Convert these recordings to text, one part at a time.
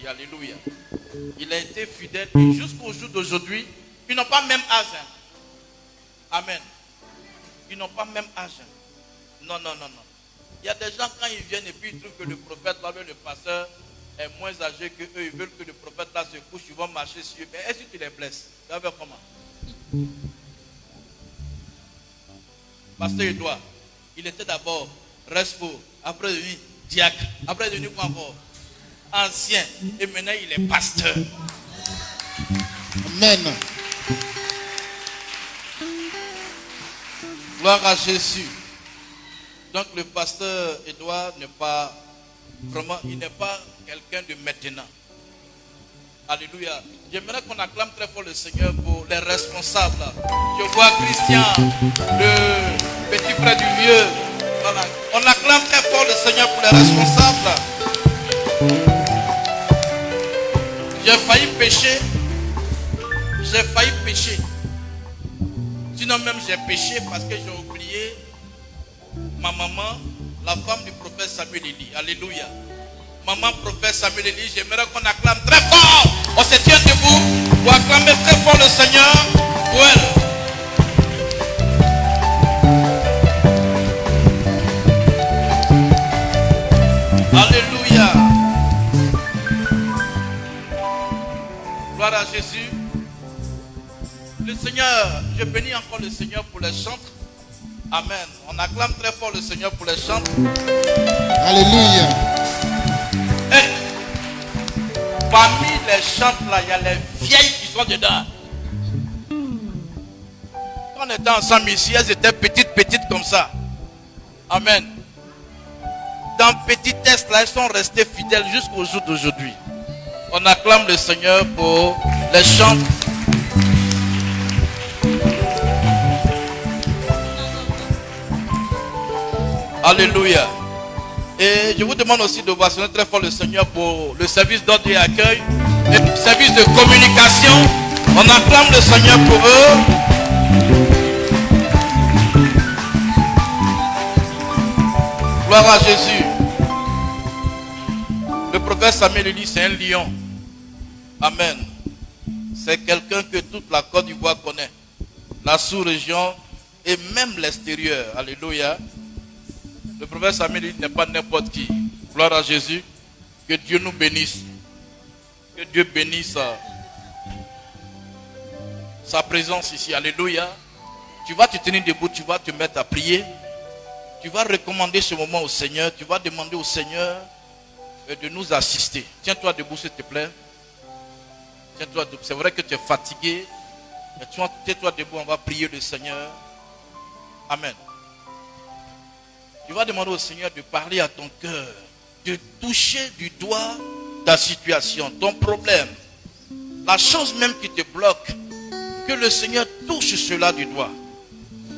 Alléluia. Il a été fidèle et jusqu'au jour d'aujourd'hui, ils n'ont pas même âge. Amen. Ils n'ont pas même âge. Non. Il y a des gens quand ils viennent et puis ils trouvent que le prophète, là, le pasteur est moins âgé que eux. Ils veulent que le prophète là se couche, ils vont marcher sur eux. Mais est-ce que tu les blesses? Tu vas faire comment? Pasteur Edouard, il était d'abord respo, après devenu diacre, après devenu quoi encore? Ancien, et maintenant il est pasteur. Amen. Gloire à Jésus. Donc le pasteur Edouard n'est pas vraiment, il n'est pas quelqu'un de maintenant. Alléluia. J'aimerais qu'on acclame très fort le Seigneur pour les responsables. Je vois Christian, le petit frère du vieux. Voilà. On acclame très fort le Seigneur pour les responsables. J'ai failli pécher. Sinon même j'ai péché parce que j'ai oublié ma maman, la femme du prophète Samuel Eli. Alléluia. Maman prophète Samuel Eli, j'aimerais qu'on acclame très fort. On se tient debout pour acclamer très fort le Seigneur pour elle. Alléluia. Gloire à Jésus. Le Seigneur, je bénis encore le Seigneur pour les chantres. Amen. On acclame très fort le Seigneur pour les chantres. Alléluia. Et parmi les chantres là, il y a les vieilles qui sont dedans. Quand on était ensemble ici, elles étaient petites comme ça. Amen. Dans petitesse là, elles sont restées fidèles jusqu'au jour d'aujourd'hui. On acclame le Seigneur pour les chantres. Alléluia. Et je vous demande aussi de voir très fort le Seigneur pour le service d'ordre et accueil et le service de communication. On acclame le Seigneur pour eux. Gloire à Jésus. Le prophète Samuel Eli, c'est un lion. Amen. C'est quelqu'un que toute la Côte d'Ivoire connaît. La sous-région et même l'extérieur. Alléluia. Le prophète Samuel Eli n'est pas n'importe qui. Gloire à Jésus. Que Dieu nous bénisse. Que Dieu bénisse sa présence ici. Alléluia. Tu vas te tenir debout, tu vas te mettre à prier. Tu vas recommander ce moment au Seigneur. Tu vas demander au Seigneur de nous assister. Tiens-toi debout, s'il te plaît. Tiens-toi debout. C'est vrai que tu es fatigué. Mais tiens-toi debout, on va prier le Seigneur. Amen. Tu vas demander au Seigneur de parler à ton cœur, de toucher du doigt ta situation, ton problème, la chose même qui te bloque, que le Seigneur touche cela du doigt.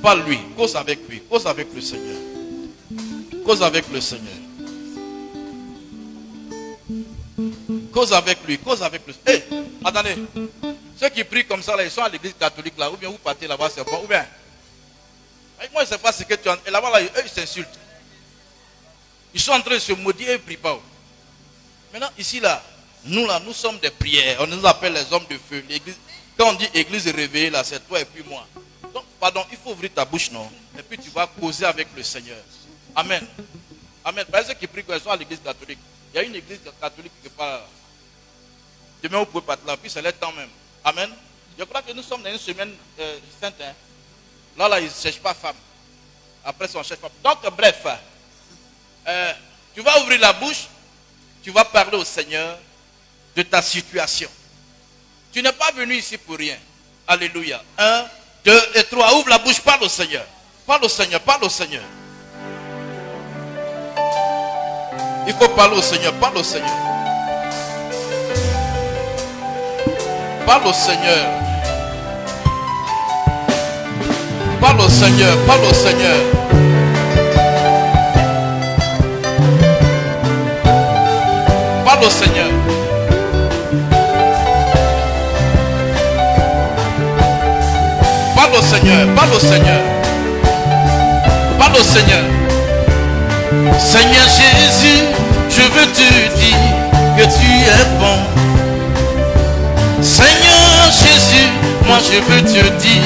Pas lui, cause avec lui, cause avec le Seigneur. Cause avec le Seigneur. Cause avec lui, cause avec le Seigneur. Hé, attendez, ceux qui prient comme ça, là, ils sont à l'église catholique, là, ou bien vous partez là-bas, c'est bon, ou bien. Moi, je ne sais pas ce que tu as. Et là-bas, là, eux, ils s'insultent. Ils sont en train de se maudire et ils ne prient pas. Maintenant, ici, là, nous sommes des prières. On nous appelle les hommes de feu. L'église. Quand on dit église réveillée, là, c'est toi et puis moi. Donc, pardon, il faut ouvrir ta bouche, non? Et puis tu vas causer avec le Seigneur. Amen. Amen. Par exemple, qui prient quand ils sont à l'église catholique. Il y a une église catholique qui parle. Demain, vous pouvez pas être là. Puis c'est le temps même. Amen. Je crois que nous sommes dans une semaine sainte. Hein? Là, ils ne cherchent pas femme. Après, on cherche pas. Donc, bref. Tu vas ouvrir la bouche. Tu vas parler au Seigneur de ta situation. Tu n'es pas venu ici pour rien. Alléluia. 1, 2 et 3. Ouvre la bouche, parle au Seigneur. Parle au Seigneur, parle au Seigneur. Il faut parler au Seigneur, parle au Seigneur. Parle au Seigneur. Parle au Seigneur, parle au Seigneur. Parle au Seigneur. Parle au Seigneur, parle au Seigneur. Parle au Seigneur. Seigneur Jésus, je veux te dire que tu es bon. Seigneur Jésus, moi je veux te dire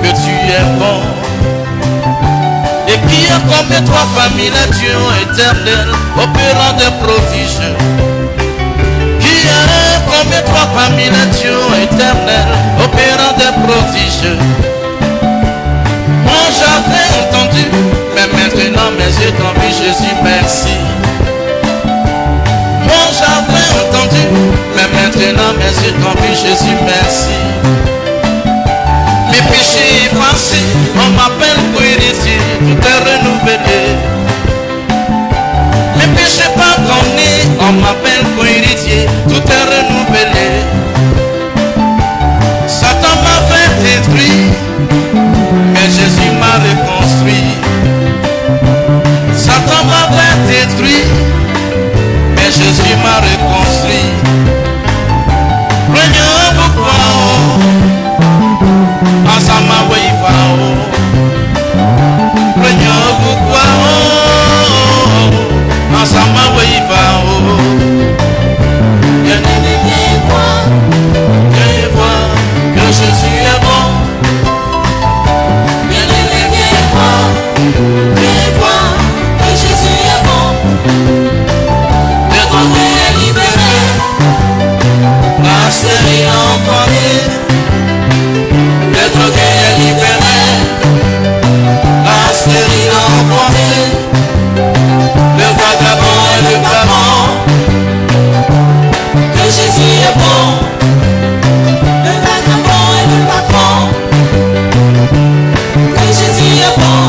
que tu es bon. Et qui est comme toi parmi les dieux éternels, opérant des prodiges. Qui est comme toi parmi les dieux éternels, opérant des prodiges. Moi j'avais entendu, mais maintenant mes yeux t'ont vu, Jésus, merci. Moi j'avais entendu, mais maintenant mes yeux t'ont vu, Jésus, merci. Mes péchés effacés, on m'appelle pour héritier, tout est renouvelé. Mes péchés pardonnés, on m'appelle pour héritier, tout est renouvelé. Satan m'avait détruit, mais Jésus m'a reconstruit. Satan m'avait détruit, mais Jésus m'a reconstruit. Prenons pourquoi ensemble oui va. Prenons pourquoi ensemble oui va. Bien-aimé, viens voir que Jésus est bon. Viens voir que Jésus est bon. Le drogué est libéré, la série emportée. Le drogué est libéré, la série emportée. Le vagabond et le vagabond, que Jésus est bon. Le vagabond et le vagabond, que Jésus est bon.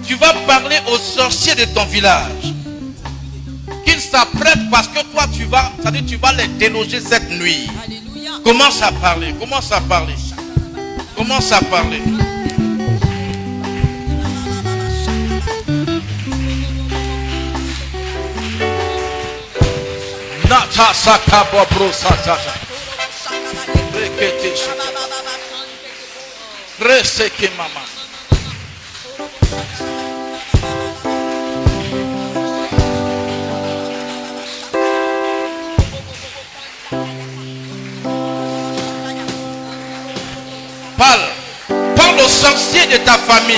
Tu vas parler aux sorciers de ton village qu'ils s'apprêtent parce que toi tu vas, c'est-à-dire tu vas les déloger cette nuit. Alléluia. Commence à parler, commence à parler, commence à parler. Reseke mama. Parle aux sorciers de ta famille.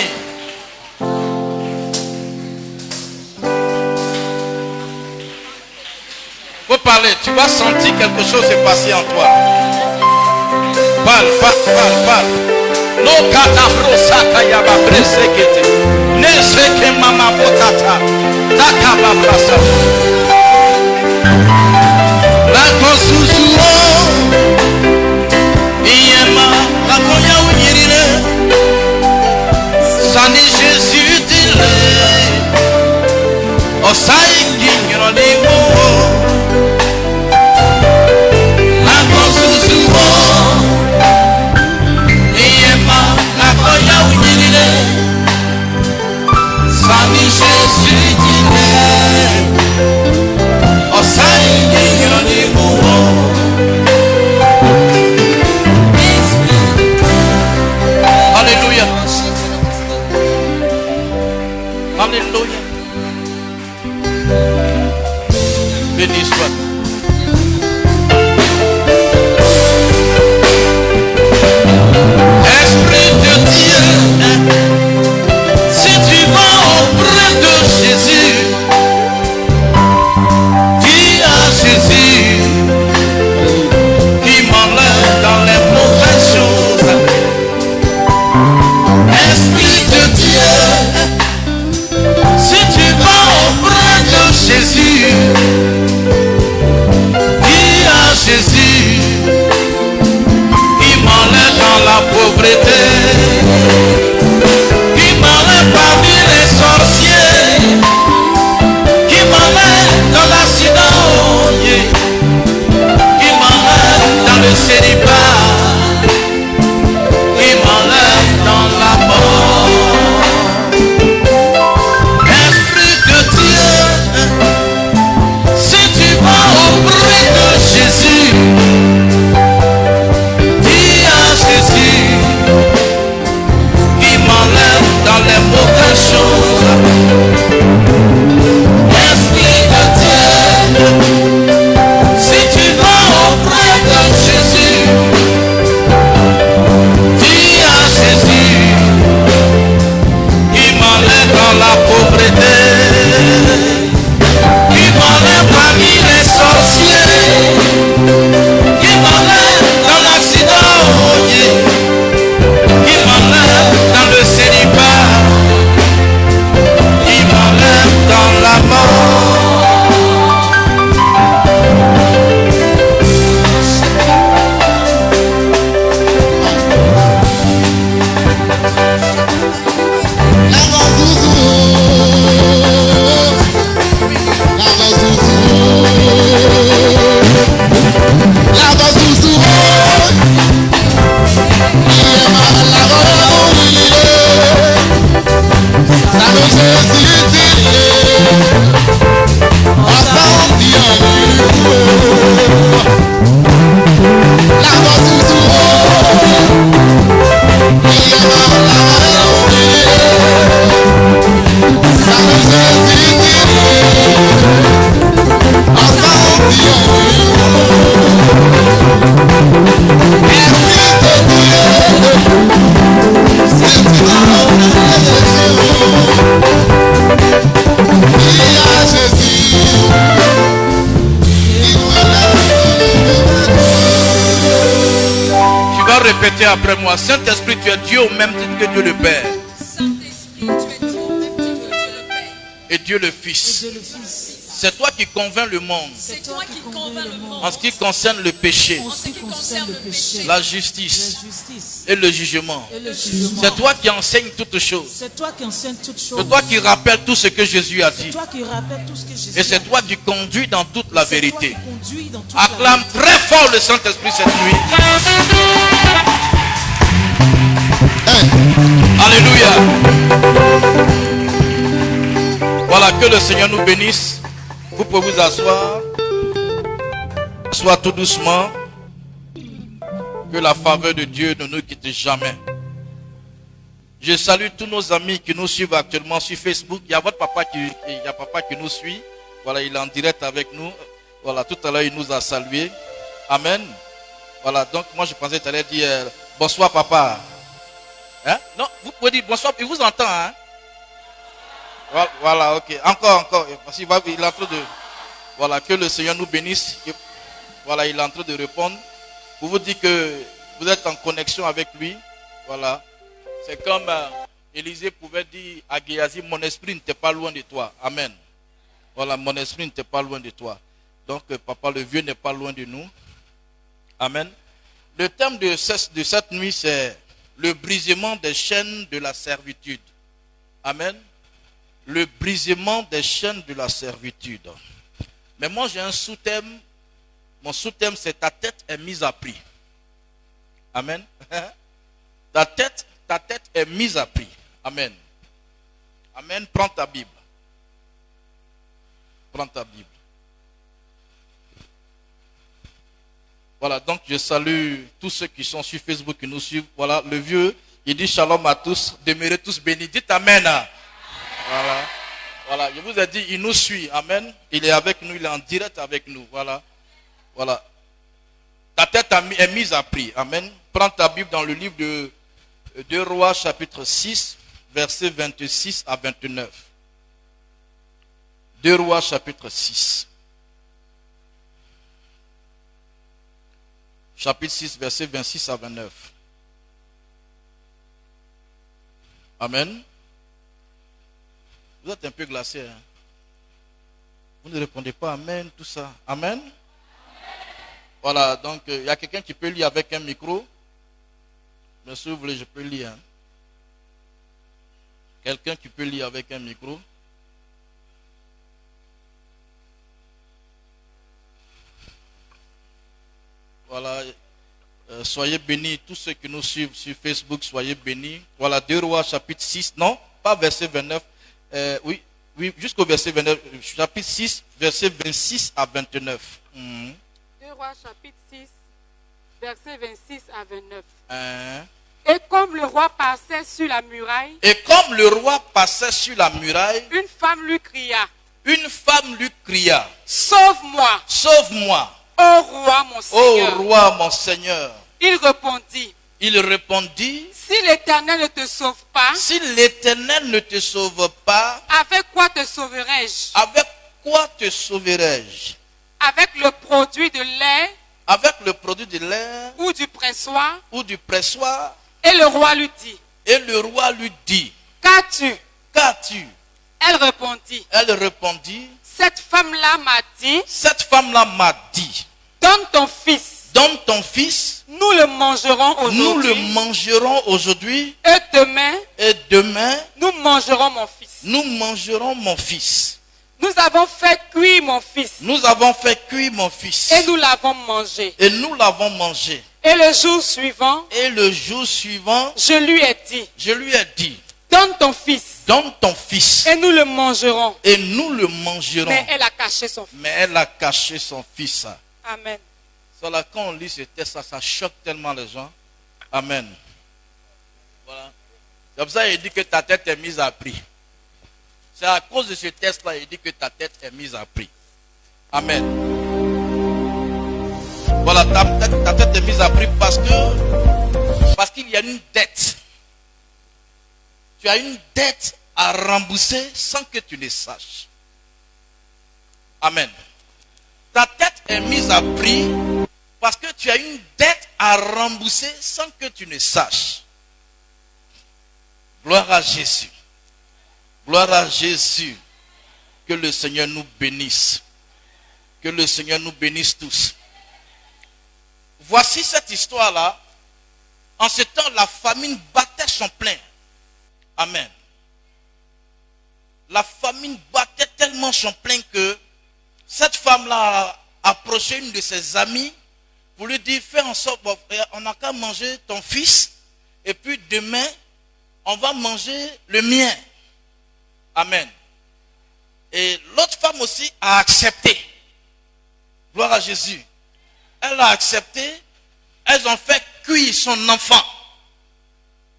Faut parler, tu vas sentir quelque chose se passer en toi. Parle. No katabro sakayaba presekete. Neseke mama potata. Takaba brasa. La kosusuo. Iyema la konya unyirire. Sani Jésus dile. Osai kinyoro limo. La kosusuo. Sani Jésus dit oh Alléluia. Alléluia. Béni soit. Esprit de Dieu, si tu vas auprès de Jésus, dis à Jésus qui m'enlève dans les mauvaises choses. Esprit de Dieu, si tu vas auprès de Jésus, dis à Jésus qui m'enlève dans la pauvreté, qui m'enlève parmi les sorciers, qui m'enlève dans l'accident, qui m'enlève dans le célibat, qui m'enlève dans la mort. Esprit de Dieu, si tu vas auprès de Jésus, dis à Jésus qui m'enlève dans les mauvaises choses. Esprit de Dieu, si tu vas auprès de Jésus, dis à Jésus qui m'enlève dans la pauvreté, qui m'enlève parmi les sorciers, qui m'enlève dans l'accident, qui m'enlève dans le célibat, qui m'enlève dans la mort. Répétez après moi. Saint-Esprit, tu es Dieu au même titre que Dieu le Père. Saint-Esprit, tu es Dieu au même titre que Dieu le Père. Et Dieu le Fils. C'est toi qui convaincs le monde. C'est toi qui convaincs le monde. En ce qui concerne le péché, En ce qui concerne le péché, la justice et le jugement. C'est toi qui enseignes toutes choses. C'est toi qui enseignes toutes choses. C'est toi qui rappelles tout ce que Jésus a dit. C'est toi qui rappelles tout ce que Jésus Et c'est a toi qui conduis dans toute la dit. C'est toi vérité. qui conduis dans toute Acclame la très fort le Saint-Esprit cette nuit. Alléluia. Voilà, que le Seigneur nous bénisse. Vous pouvez vous asseoir. Sois tout doucement. Que la faveur de Dieu ne nous quitte jamais. Je salue tous nos amis qui nous suivent actuellement sur Facebook. Il y a votre papa qui nous suit. Voilà, il est en direct avec nous. Voilà, tout à l'heure, il nous a salués. Amen. Voilà, donc moi je pensais que tu allais dire bonsoir papa. Hein? Non, vous pouvez dire bonsoir, il vous entend. Hein? Voilà, ok. Encore. Parce qu'il est en train de... Voilà, que le Seigneur nous bénisse. Voilà, il est en train de répondre. Pour vous dire que vous êtes en connexion avec lui. Voilà. C'est comme Élisée pouvait dire à Géasi, mon esprit n'était pas loin de toi. Amen. Voilà, mon esprit n'était pas loin de toi. Donc, papa, le vieux n'est pas loin de nous. Amen. Le thème de cette nuit, c'est le brisement des chaînes de la servitude. Amen. Le brisement des chaînes de la servitude. Mais moi, j'ai un sous-thème. Mon sous-thème, c'est ta tête est mise à prix. Amen. Ta tête est mise à prix. Amen. Amen. Prends ta Bible. Prends ta Bible. Voilà, donc je salue tous ceux qui sont sur Facebook, qui nous suivent. Voilà, le vieux, il dit shalom à tous, demeurez tous bénis. Dites amen. Voilà. Voilà, je vous ai dit, il nous suit. Amen. Il est avec nous, il est en direct avec nous. Voilà. Voilà. Ta tête est mise à prix. Amen. Prends ta Bible dans le livre de 2 Rois, chapitre 6, versets 26 à 29. 2 Rois, chapitre 6. Chapitre 6, versets 26 à 29. Amen. Vous êtes un peu glacé. Hein? Vous ne répondez pas amen, tout ça. Amen. Voilà, donc il y a quelqu'un qui peut lire avec un micro. Mais si vous voulez, je peux lire. Hein? Quelqu'un qui peut lire avec un micro. Voilà, soyez bénis, tous ceux qui nous suivent sur Facebook, soyez bénis. Voilà, 2 Rois, chapitre 6, non, pas verset 29, oui, jusqu'au verset 29, chapitre 6, verset 26 à 29. 2 Rois, chapitre 6, verset 26 à 29. Et comme le roi passait sur la muraille, une femme lui cria, sauve-moi, sauve-moi. Ô roi, mon Seigneur. Ô roi, mon Seigneur. Il répondit, si l'Éternel ne te sauve pas, avec quoi te sauverai-je? Avec le produit de lait, ou du pressoir? Et le roi lui dit, qu'as-tu? Elle répondit, cette femme-là m'a dit, donne ton fils, nous le mangerons aujourd'hui, et demain, nous mangerons mon fils. Nous avons fait cuire mon fils, et nous l'avons mangé. Et le jour suivant, je lui ai dit, donne ton fils, et nous le mangerons. Mais elle a caché son fils. Amen. Voilà, quand on lit ce texte, ça choque tellement les gens. Amen. Voilà. C'est pour ça qu'il dit que ta tête est mise à prix. C'est à cause de ce texte-là, il dit que ta tête est mise à prix. Amen. Voilà, ta tête est mise à prix parce qu'il y a une dette. Tu as une dette à rembourser sans que tu ne saches. Amen. Ta tête est mise à prix parce que tu as une dette à rembourser sans que tu ne saches. Gloire à Jésus. Gloire à Jésus. Que le Seigneur nous bénisse. Que le Seigneur nous bénisse tous. Voici cette histoire-là. En ce temps, la famine battait son plein. Amen. La famine battait tellement son plein que cette femme-là a approché une de ses amies pour lui dire, fais en sorte, on n'a qu'à manger ton fils, et puis demain, on va manger le mien. Amen. Et l'autre femme aussi a accepté. Gloire à Jésus. Elle a accepté. Elles ont fait cuire son enfant.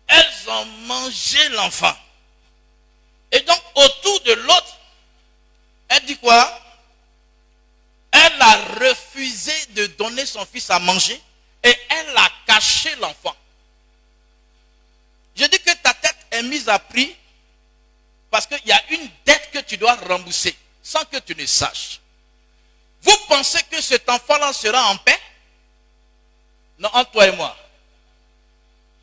Elles elles ont mangé l'enfant. Et donc, autour de l'autre, elle dit quoi? Elle a refusé de donner son fils à manger et elle a caché l'enfant. Je dis que ta tête est mise à prix parce qu'il y a une dette que tu dois rembourser sans que tu ne saches. Vous pensez que cet enfant-là sera en paix? Non, entre toi et moi.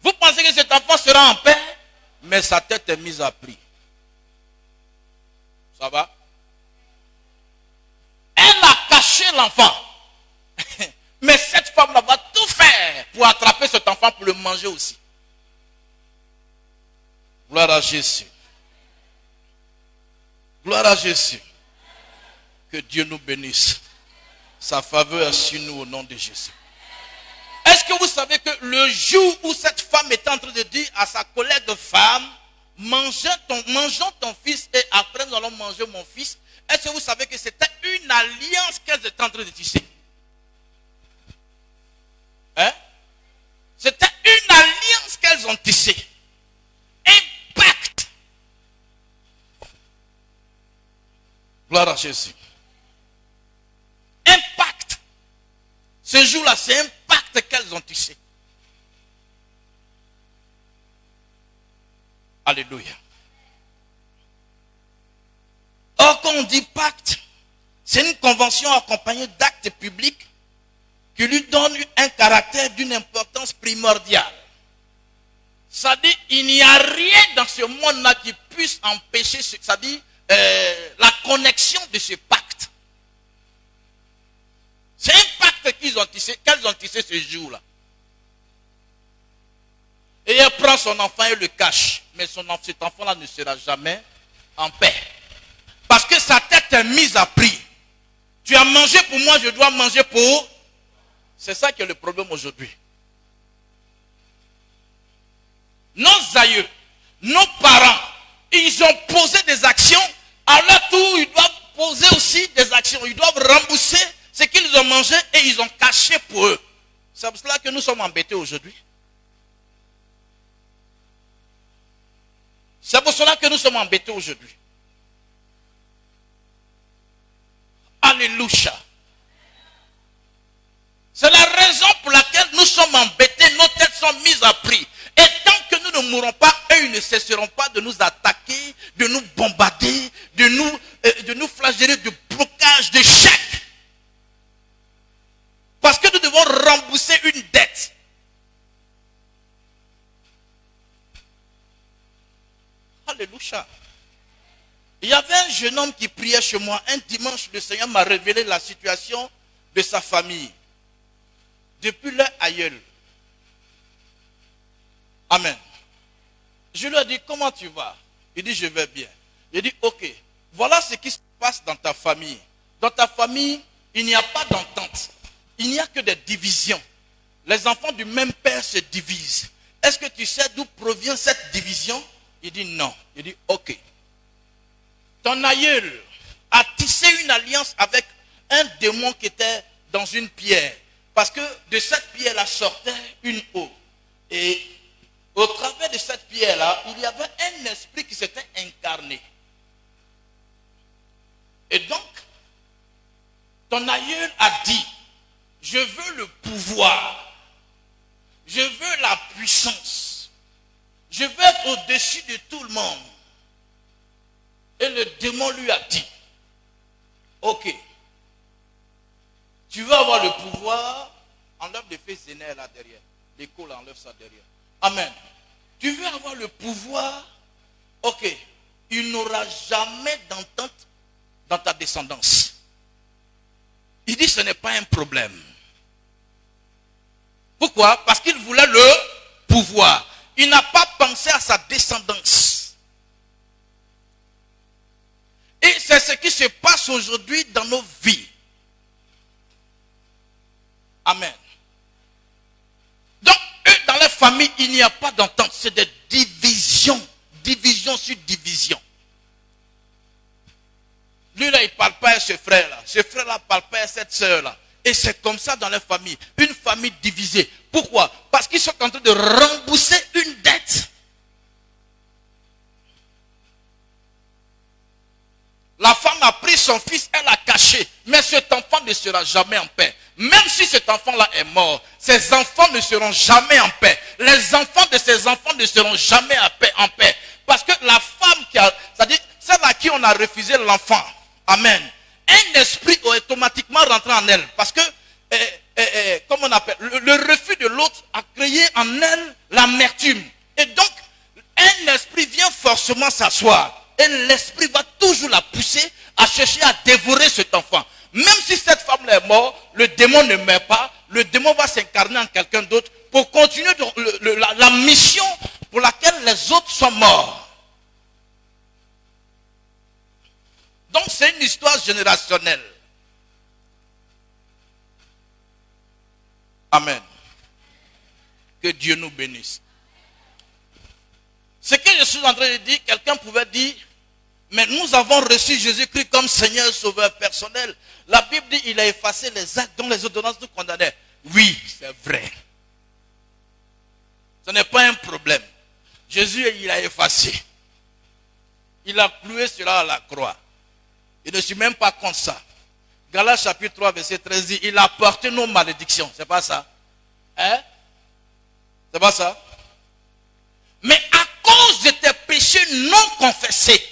Vous pensez que cet enfant sera en paix? Mais sa tête est mise à prix. Ça va? Elle a caché l'enfant. Mais cette femme-là va tout faire pour attraper cet enfant pour le manger aussi. Gloire à Jésus. Gloire à Jésus. Que Dieu nous bénisse. Sa faveur est sur nous au nom de Jésus. Est-ce que vous savez que le jour où cette femme était en train de dire à sa collègue femme, mangeons ton fils et après nous allons manger mon fils, est-ce que vous savez que c'était une alliance qu'elles étaient en train de tisser? Hein? C'était une alliance qu'elles ont tissée. Un pacte. Gloire à Jésus. Un pacte. Ce jour-là, c'est un pacte qu'elles ont tissé. Alléluia. Or, quand on dit pacte, c'est une convention accompagnée d'actes publics qui lui donnent un caractère d'une importance primordiale. Ça dit, il n'y a rien dans ce monde-là qui puisse empêcher, ça dit, la connexion de ce pacte. C'est un pacte qu'elles ont tissé ce jour-là. Et elle prend son enfant et le cache. Mais cet enfant-là ne sera jamais en paix. Parce que sa tête est mise à prix. Tu as mangé pour moi, je dois manger pour... C'est ça qui est le problème aujourd'hui. Nos aïeux, nos parents, ils ont posé des actions. À leur tour, ils doivent poser aussi des actions. Ils doivent rembourser ce qu'ils ont mangé et ils ont caché pour eux. C'est pour cela que nous sommes embêtés aujourd'hui. C'est pour cela que nous sommes embêtés aujourd'hui. Alléluia. C'est la raison pour laquelle nous sommes embêtés, nos têtes sont mises à prix. Et tant que nous ne mourrons pas, eux ils ne cesseront pas de nous attaquer, de nous bombarder, de nous flageller de blocage, de chèques. Parce que nous devons rembourser une dette. Alléluia. Il y avait un jeune homme qui priait chez moi. Un dimanche, le Seigneur m'a révélé la situation de sa famille. Depuis leur aïeul. Amen. Je lui ai dit, comment tu vas? Il dit, je vais bien. Il dit, ok, voilà ce qui se passe dans ta famille. Dans ta famille, il n'y a pas d'entente. Il n'y a que des divisions. Les enfants du même père se divisent. Est-ce que tu sais d'où provient cette division? Il dit non. Il dit ok. Ton aïeul a tissé une alliance avec un démon qui était dans une pierre. Parce que de cette pierre-là sortait une eau. Et au travers de cette pierre-là, il y avait un esprit qui s'était incarné. Et donc, ton aïeul a dit, je veux le pouvoir. Je veux la puissance. Je veux être au-dessus de tout le monde. Et le démon lui a dit, ok, tu veux avoir le pouvoir, enlève les feux zénères là derrière. L'écho là, enlève ça derrière. Amen. Tu veux avoir le pouvoir, ok, il n'aura jamais d'entente dans ta descendance. Il dit ce n'est pas un problème. Pourquoi? Parce qu'il voulait le pouvoir. Il n'a pas pensé à sa descendance. Et c'est ce qui se passe aujourd'hui dans nos vies. Amen. Donc, eux, dans leur famille, il n'y a pas d'entente. C'est des divisions. Division sur division. Lui, là, il ne parle pas à ce frère-là. Ce frère-là ne parle pas à cette sœur-là. Et c'est comme ça dans leur famille. Une famille divisée. Pourquoi? Parce qu'ils sont en train de rembourser une dette. La femme a pris son fils, elle l'a caché. Mais cet enfant ne sera jamais en paix. Même si cet enfant-là est mort, ses enfants ne seront jamais en paix. Les enfants de ses enfants ne seront jamais en paix. Parce que la femme qui a, c'est-à-dire celle à qui on a refusé l'enfant, amen, un esprit est automatiquement rentré en elle. Parce que, comment on appelle, le refus de l'autre a créé en elle l'amertume. Et donc, un esprit vient forcément s'asseoir. Et l'esprit va toujours la pousser à chercher à dévorer cet enfant. Même si cette femme est morte, le démon ne meurt pas. Le démon va s'incarner en quelqu'un d'autre pour continuer la mission pour laquelle les autres sont morts. Donc c'est une histoire générationnelle. Amen. Que Dieu nous bénisse. Ce que je suis en train de dire, quelqu'un pouvait dire, mais nous avons reçu Jésus-Christ comme Seigneur Sauveur personnel. La Bible dit qu'il a effacé les actes dont les ordonnances nous condamnaient. Oui, c'est vrai. Ce n'est pas un problème. Jésus, il a effacé. Il a cloué cela à la croix. Il ne suit même pas contre ça. Galates chapitre 3, verset 13 dit, il a porté nos malédictions. C'est pas ça? Hein? C'est pas ça? Mais à cause de tes péchés non confessés,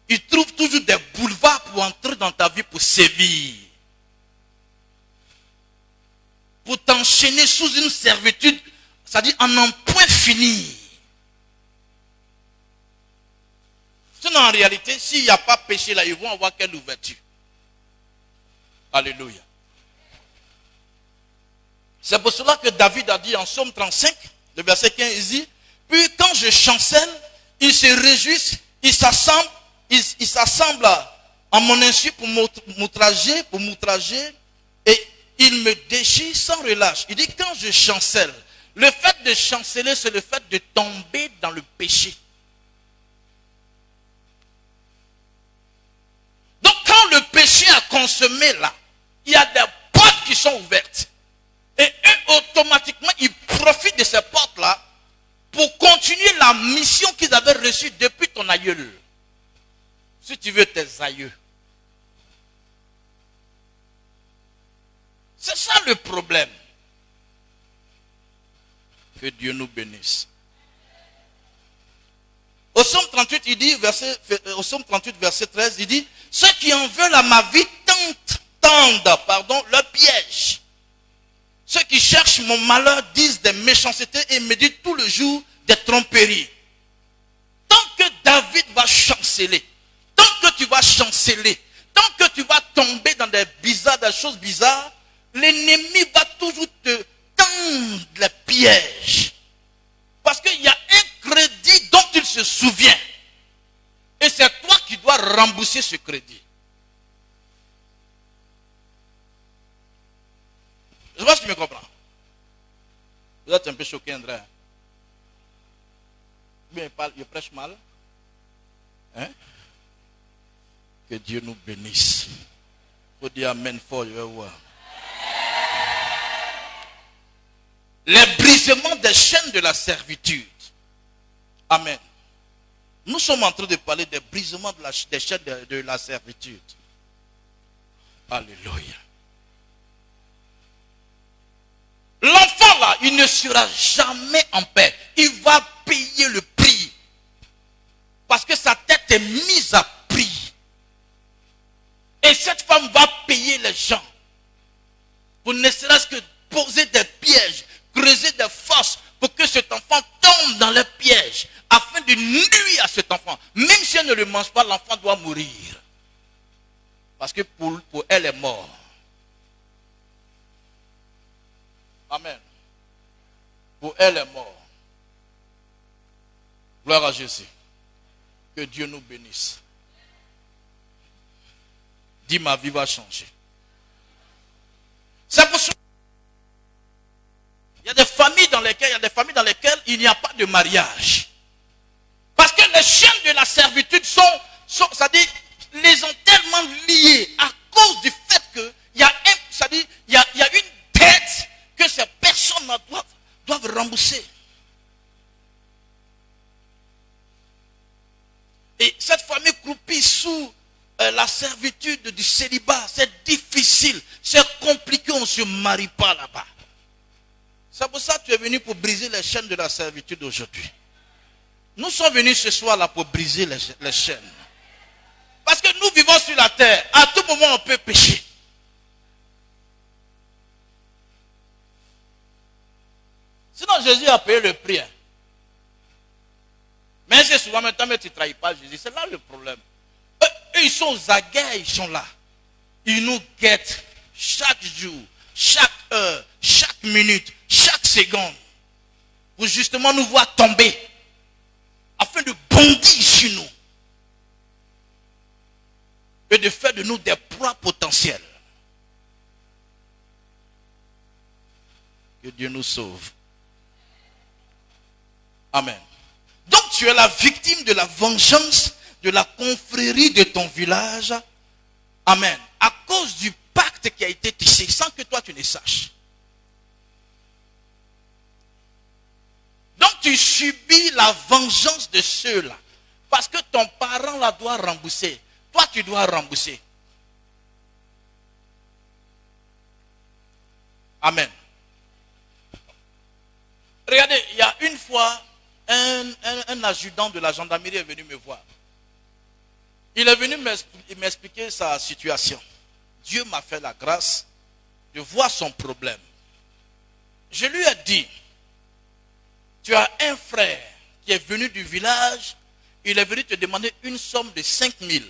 il trouve toujours des boulevards pour entrer dans ta vie, pour sévir. Pour t'enchaîner sous une servitude, c'est-à-dire en un point fini. Sinon, en réalité, s'il n'y a pas péché là, ils vont avoir quelle ouverture? Alléluia. C'est pour cela que David a dit en Psaume 35, le verset 15, il dit, puis quand je chancelle, ils se réjouissent, ils s'assemblent à mon insu pour m'outrager, et ils me déchirent sans relâche. Il dit, quand je chancelle, le fait de chanceler, c'est le fait de tomber dans le péché. Donc quand le péché a consommé là, il y a des portes qui sont ouvertes. Et eux, automatiquement, ils profitent de ces portes-là pour continuer la mission qu'ils avaient reçue depuis ton aïeul. Si tu veux tes aïeux. C'est ça le problème. Que Dieu nous bénisse. Au Psaume 38, il dit, au Psaume 38, verset 13, il dit, ceux qui en veulent à ma vie tendent leur piège. Ceux qui cherchent mon malheur disent des méchancetés et me disent tout le jour des tromperies. Tant que David va chanceler, tant que tu vas chanceler, tant que tu vas tomber dans des choses bizarres, l'ennemi va toujours te tendre les pièges. Parce qu'il y a un crédit dont il se souvient. Et c'est toi qui dois rembourser ce crédit. Je sais pas si tu me comprends. Vous êtes un peu choqué, André. Bien, il prêche mal. Hein? Que Dieu nous bénisse. Il faut dire Amen for your word. Les brisements des chaînes de la servitude. Amen. Nous sommes en train de parler des brisements des chaînes de la servitude. Alléluia. L'enfant là, il ne sera jamais en paix. Il va payer le prix. Parce que sa tête est mise à prix. Et cette femme va payer les gens. Pour ne serait-ce que poser des pièges, creuser des fosses pour que cet enfant tombe dans les pièges. Afin de nuire à cet enfant. Même si elle ne le mange pas, l'enfant doit mourir. Parce que pour elle est mort. Amen. Pour elle est mort. Gloire à Jésus. Que Dieu nous bénisse. Dis, ma vie va changer. C'est pour ça. Il y a des familles dans lesquelles il n'y a pas de mariage. Parce que les chaînes de la servitude c'est-à-dire, les ont tellement liés à cause du fait qu'il y a une dette que ces personnes doivent rembourser. Et cette célibat, c'est difficile, c'est compliqué, on ne se marie pas là-bas. C'est pour ça que tu es venu pour briser les chaînes de la servitude aujourd'hui. Nous sommes venus ce soir là pour briser les chaînes. Parce que nous vivons sur la terre, à tout moment on peut pécher. Sinon Jésus a payé le prix. Mais c'est souvent maintenant, mais tu ne trahis pas Jésus. C'est là le problème. Eux, ils sont aux aguets, ils sont là. Ils nous guettent chaque jour, chaque heure, chaque minute, chaque seconde. Pour justement nous voir tomber. Afin de bondir sur nous. Et de faire de nous des proies potentielles. Que Dieu nous sauve. Amen. Donc tu es la victime de la vengeance de la confrérie de ton village. Amen. À cause du pacte qui a été tissé sans que toi tu ne saches. Donc tu subis la vengeance de ceux-là. Parce que ton parent la doit rembourser. Toi tu dois rembourser. Amen. Regardez, il y a une fois, un adjudant de la gendarmerie est venu me voir. Il est venu m'expliquer sa situation. Dieu m'a fait la grâce de voir son problème. Je lui ai dit, tu as un frère qui est venu du village, il est venu te demander une somme de 5 000.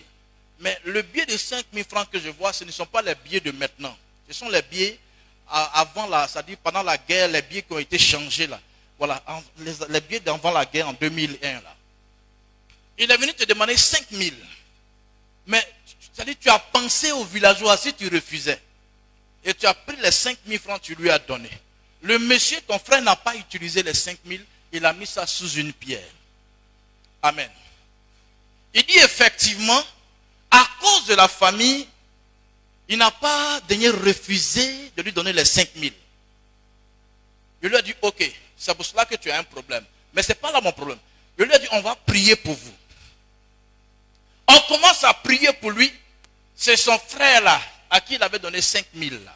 Mais le billet de 5 000 francs que je vois, ce ne sont pas les billets de maintenant. Ce sont les billets avant c'est-à-dire pendant la guerre, les billets qui ont été changés là. Voilà, les billets d'avant la guerre en 2001 là. Il est venu te demander 5 000. Mais c'est-à-dire tu as pensé aux villageois si tu refusais. Et tu as pris les 5 000 francs que tu lui as donné. Le monsieur, ton frère, n'a pas utilisé les 5 000. Il a mis ça sous une pierre. Amen. Il dit effectivement, à cause de la famille, il n'a pas daigné refuser de lui donner les 5 000. Je lui ai dit, ok, c'est pour cela que tu as un problème. Mais ce n'est pas là mon problème. Je lui ai dit, on va prier pour vous. On commence à prier pour lui. C'est son frère là, à qui il avait donné 5 000 là.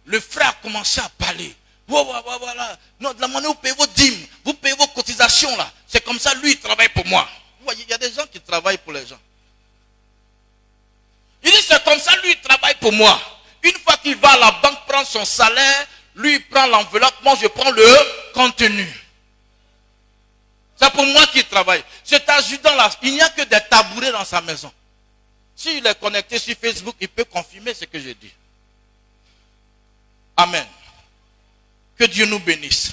Le frère a commencé à parler. Voilà. Non, de la manière où vous payez vos dîmes, vous payez vos cotisations là. C'est comme ça, lui, il travaille pour moi. Vous voyez, il y a des gens qui travaillent pour les gens. Il dit, c'est comme ça, lui, il travaille pour moi. Une fois qu'il va à la banque prendre son salaire, lui, il prend l'enveloppe, moi, je prends le contenu. C'est pour moi qu'il travaille. Cet adjudant-là, il n'y a que des tabourets dans sa maison. S'il est connecté sur Facebook, il peut confirmer ce que je dis. Amen. Que Dieu nous bénisse.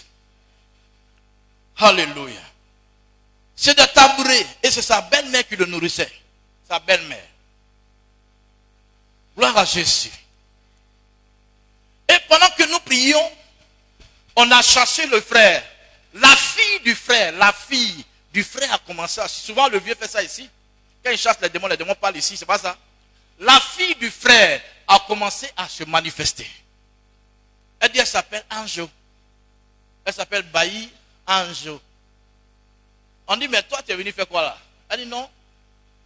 Alléluia. C'est des tabourets. Et c'est sa belle-mère qui le nourrissait. Sa belle-mère. Gloire à Jésus. Et pendant que nous prions, on a chassé le frère. La fille du frère a commencé à... Souvent le vieux fait ça ici. Quand il chasse les démons parlent ici, c'est pas ça. La fille du frère a commencé à se manifester. Elle dit, elle s'appelle Anjo. Elle s'appelle Bailly Anjo. On dit, mais toi tu es venu faire quoi là? Elle dit, non.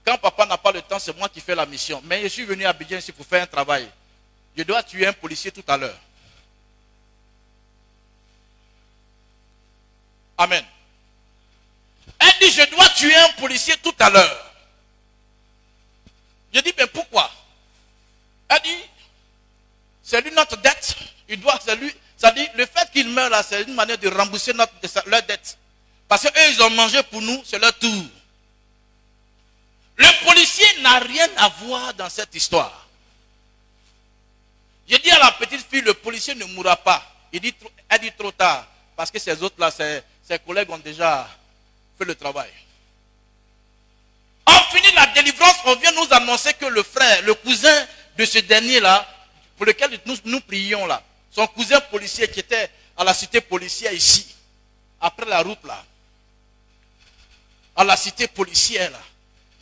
Quand papa n'a pas le temps, c'est moi qui fais la mission. Mais je suis venu à Abidjan ici pour faire un travail. Je dois tuer un policier tout à l'heure. Amen. Elle dit, je dois tuer un policier tout à l'heure. Je dis, mais pourquoi? Elle dit, c'est lui notre dette. C'est lui. Ça dit, le fait qu'il meurt là, c'est une manière de rembourser leur dette. Parce qu'eux, ils ont mangé pour nous, c'est leur tour. Le policier n'a rien à voir dans cette histoire. J'ai dit à la petite fille, le policier ne mourra pas. Elle dit trop tard. Parce que ces autres-là, ses collègues ont déjà fait le travail. On finit la délivrance, on vient nous annoncer que le frère, le cousin de ce dernier-là, pour lequel nous prions là, son cousin policier qui était à la cité policière ici, après la route là, à la cité policière là,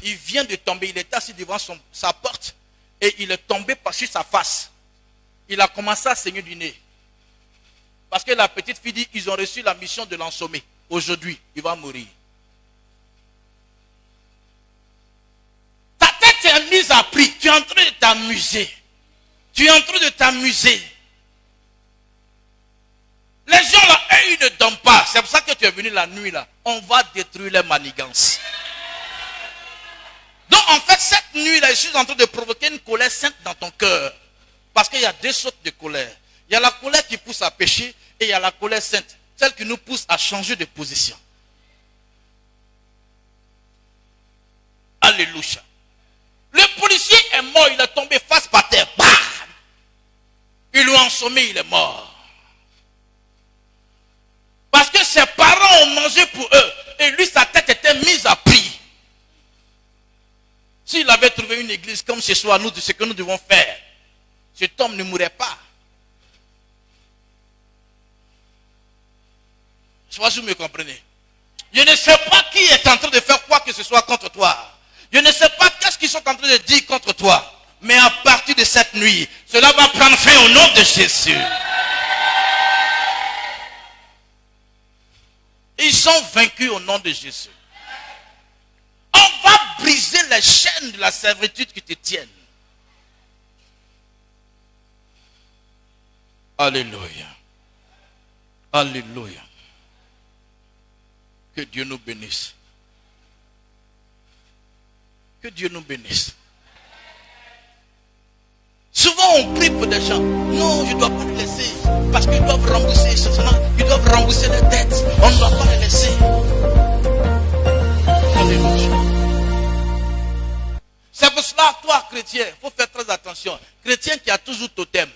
il vient de tomber, il était assis devant sa porte et il est tombé sur sa face. Il a commencé à saigner du nez. Parce que la petite fille dit, ils ont reçu la mission de l'ansommer. Aujourd'hui, il va mourir. Ta tête est mise à prix. tu es en train de t'amuser. Tu es en train de t'amuser. Les gens là, eux, ils ne dorment pas. C'est pour ça que tu es venu la nuit là. On va détruire les manigances. Donc en fait, cette nuit là, je suis en train de provoquer une colère sainte dans ton cœur. Parce qu'il y a deux sortes de colère. Il y a la colère qui pousse à pécher et il y a la colère sainte. Celle qui nous pousse à changer de position. Alléluia. Le policier est mort, il est tombé face par terre. Bam! Ils l'ont assommé, il est mort. Parce que ses parents ont mangé pour eux. Et lui, sa tête était mise à prix. S'il avait trouvé une église comme ce soir, nous, de ce que nous devons faire, cet homme ne mourrait pas. Je sais pas si vous me comprenez. Je ne sais pas qui est en train de faire quoi que ce soit contre toi. Je ne sais pas qu'est-ce qu'ils sont en train de dire contre toi. Mais à partir de cette nuit, cela va prendre fin au nom de Jésus. Ils sont vaincus au nom de Jésus. On va briser les chaînes de la servitude qui te tiennent. Alléluia. Alléluia. Que Dieu nous bénisse. Que Dieu nous bénisse. Souvent on prie pour des gens. Non, je ne dois pas les laisser. Parce qu'ils doivent rembourser. Ils doivent rembourser les dettes. On ne doit pas les laisser. Alléluia. C'est pour cela, toi, chrétien, il faut faire très attention. Chrétien qui a toujours totem.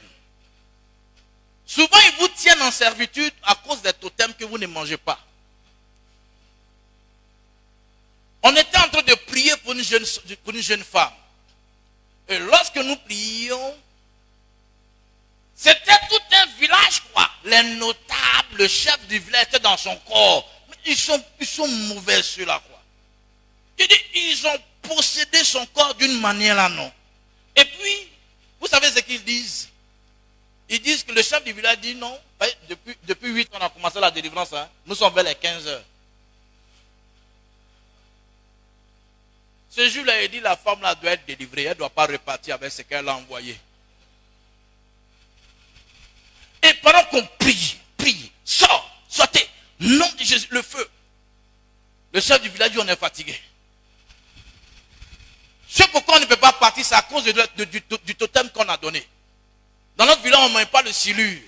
Souvent, ils vous tiennent en servitude à cause des totems que vous ne mangez pas. On était en train de prier pour une jeune femme. Et lorsque nous prions, c'était tout un village, quoi. Les notables, le chef du village était dans son corps. Mais ils sont mauvais, ceux-là, quoi. Ils ont possédé son corps d'une manière là, non. Et puis, vous savez ce qu'ils disent? Ils disent que le chef du village dit non. Depuis 8 ans, on a commencé la délivrance. Hein. Nous sommes vers les 15 heures. Ce jour-là, il dit la femme là doit être délivrée. Elle ne doit pas repartir avec ce qu'elle a envoyé. Et pendant qu'on prie, sortez, nom de Jésus, le feu. Le chef du village dit on est fatigué. C'est pourquoi on ne peut pas partir, c'est à cause du totem qu'on a donné. Dans notre village, on ne mange pas le silure.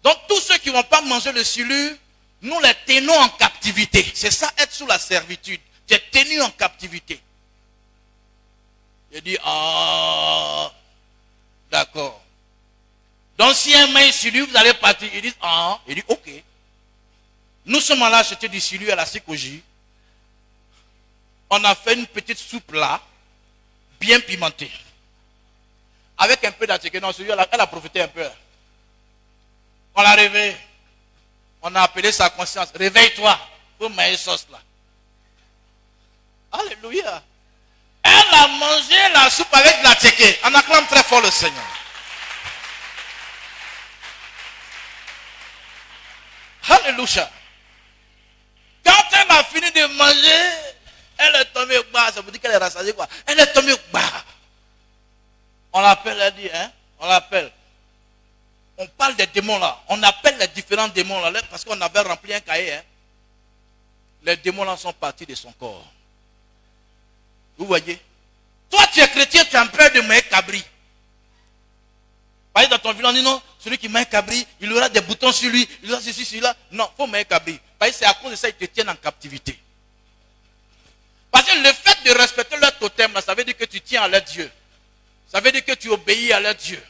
Donc tous ceux qui ne vont pas manger le silure, nous les tenons en captivité. C'est ça, être sous la servitude. Tu es tenu en captivité. Il dit, ah, d'accord. Donc si un main silure, vous allez partir. Il dit, ah, il dit, ok. Nous sommes allés acheter du silure à la Sikoji. On a fait une petite soupe là, bien pimentée. Avec un peu d'attiqué. Non, celui-là, elle a profité un peu. On l'a réveillé. On a appelé sa conscience. Réveille-toi. Faut manger sauce là. Alléluia. Elle a mangé la soupe avec l'attiqué. On acclame très fort le Seigneur. Alléluia. Quand elle a fini de manger, elle est tombée au bas. Ça veut dire qu'elle est rassasiée quoi. Elle est tombée au bas. On l'appelle, elle dit, hein? On l'appelle. On parle des démons là. On appelle les différents démons là. Parce qu'on avait rempli un cahier. Hein? Les démons là sont partis de son corps. Vous voyez? Toi tu es chrétien, tu as peur de manger cabri. Par exemple, dans ton village, on dit non, celui qui mange cabri, il aura des boutons sur lui, il aura ceci, celui-là. Non, il faut manger cabri. Parce que c'est à cause de ça qu'ils te tiennent en captivité. Parce que le fait de respecter leur totem, là, ça veut dire que tu tiens à leur Dieu. Ça veut dire que tu obéis à leur Dieu.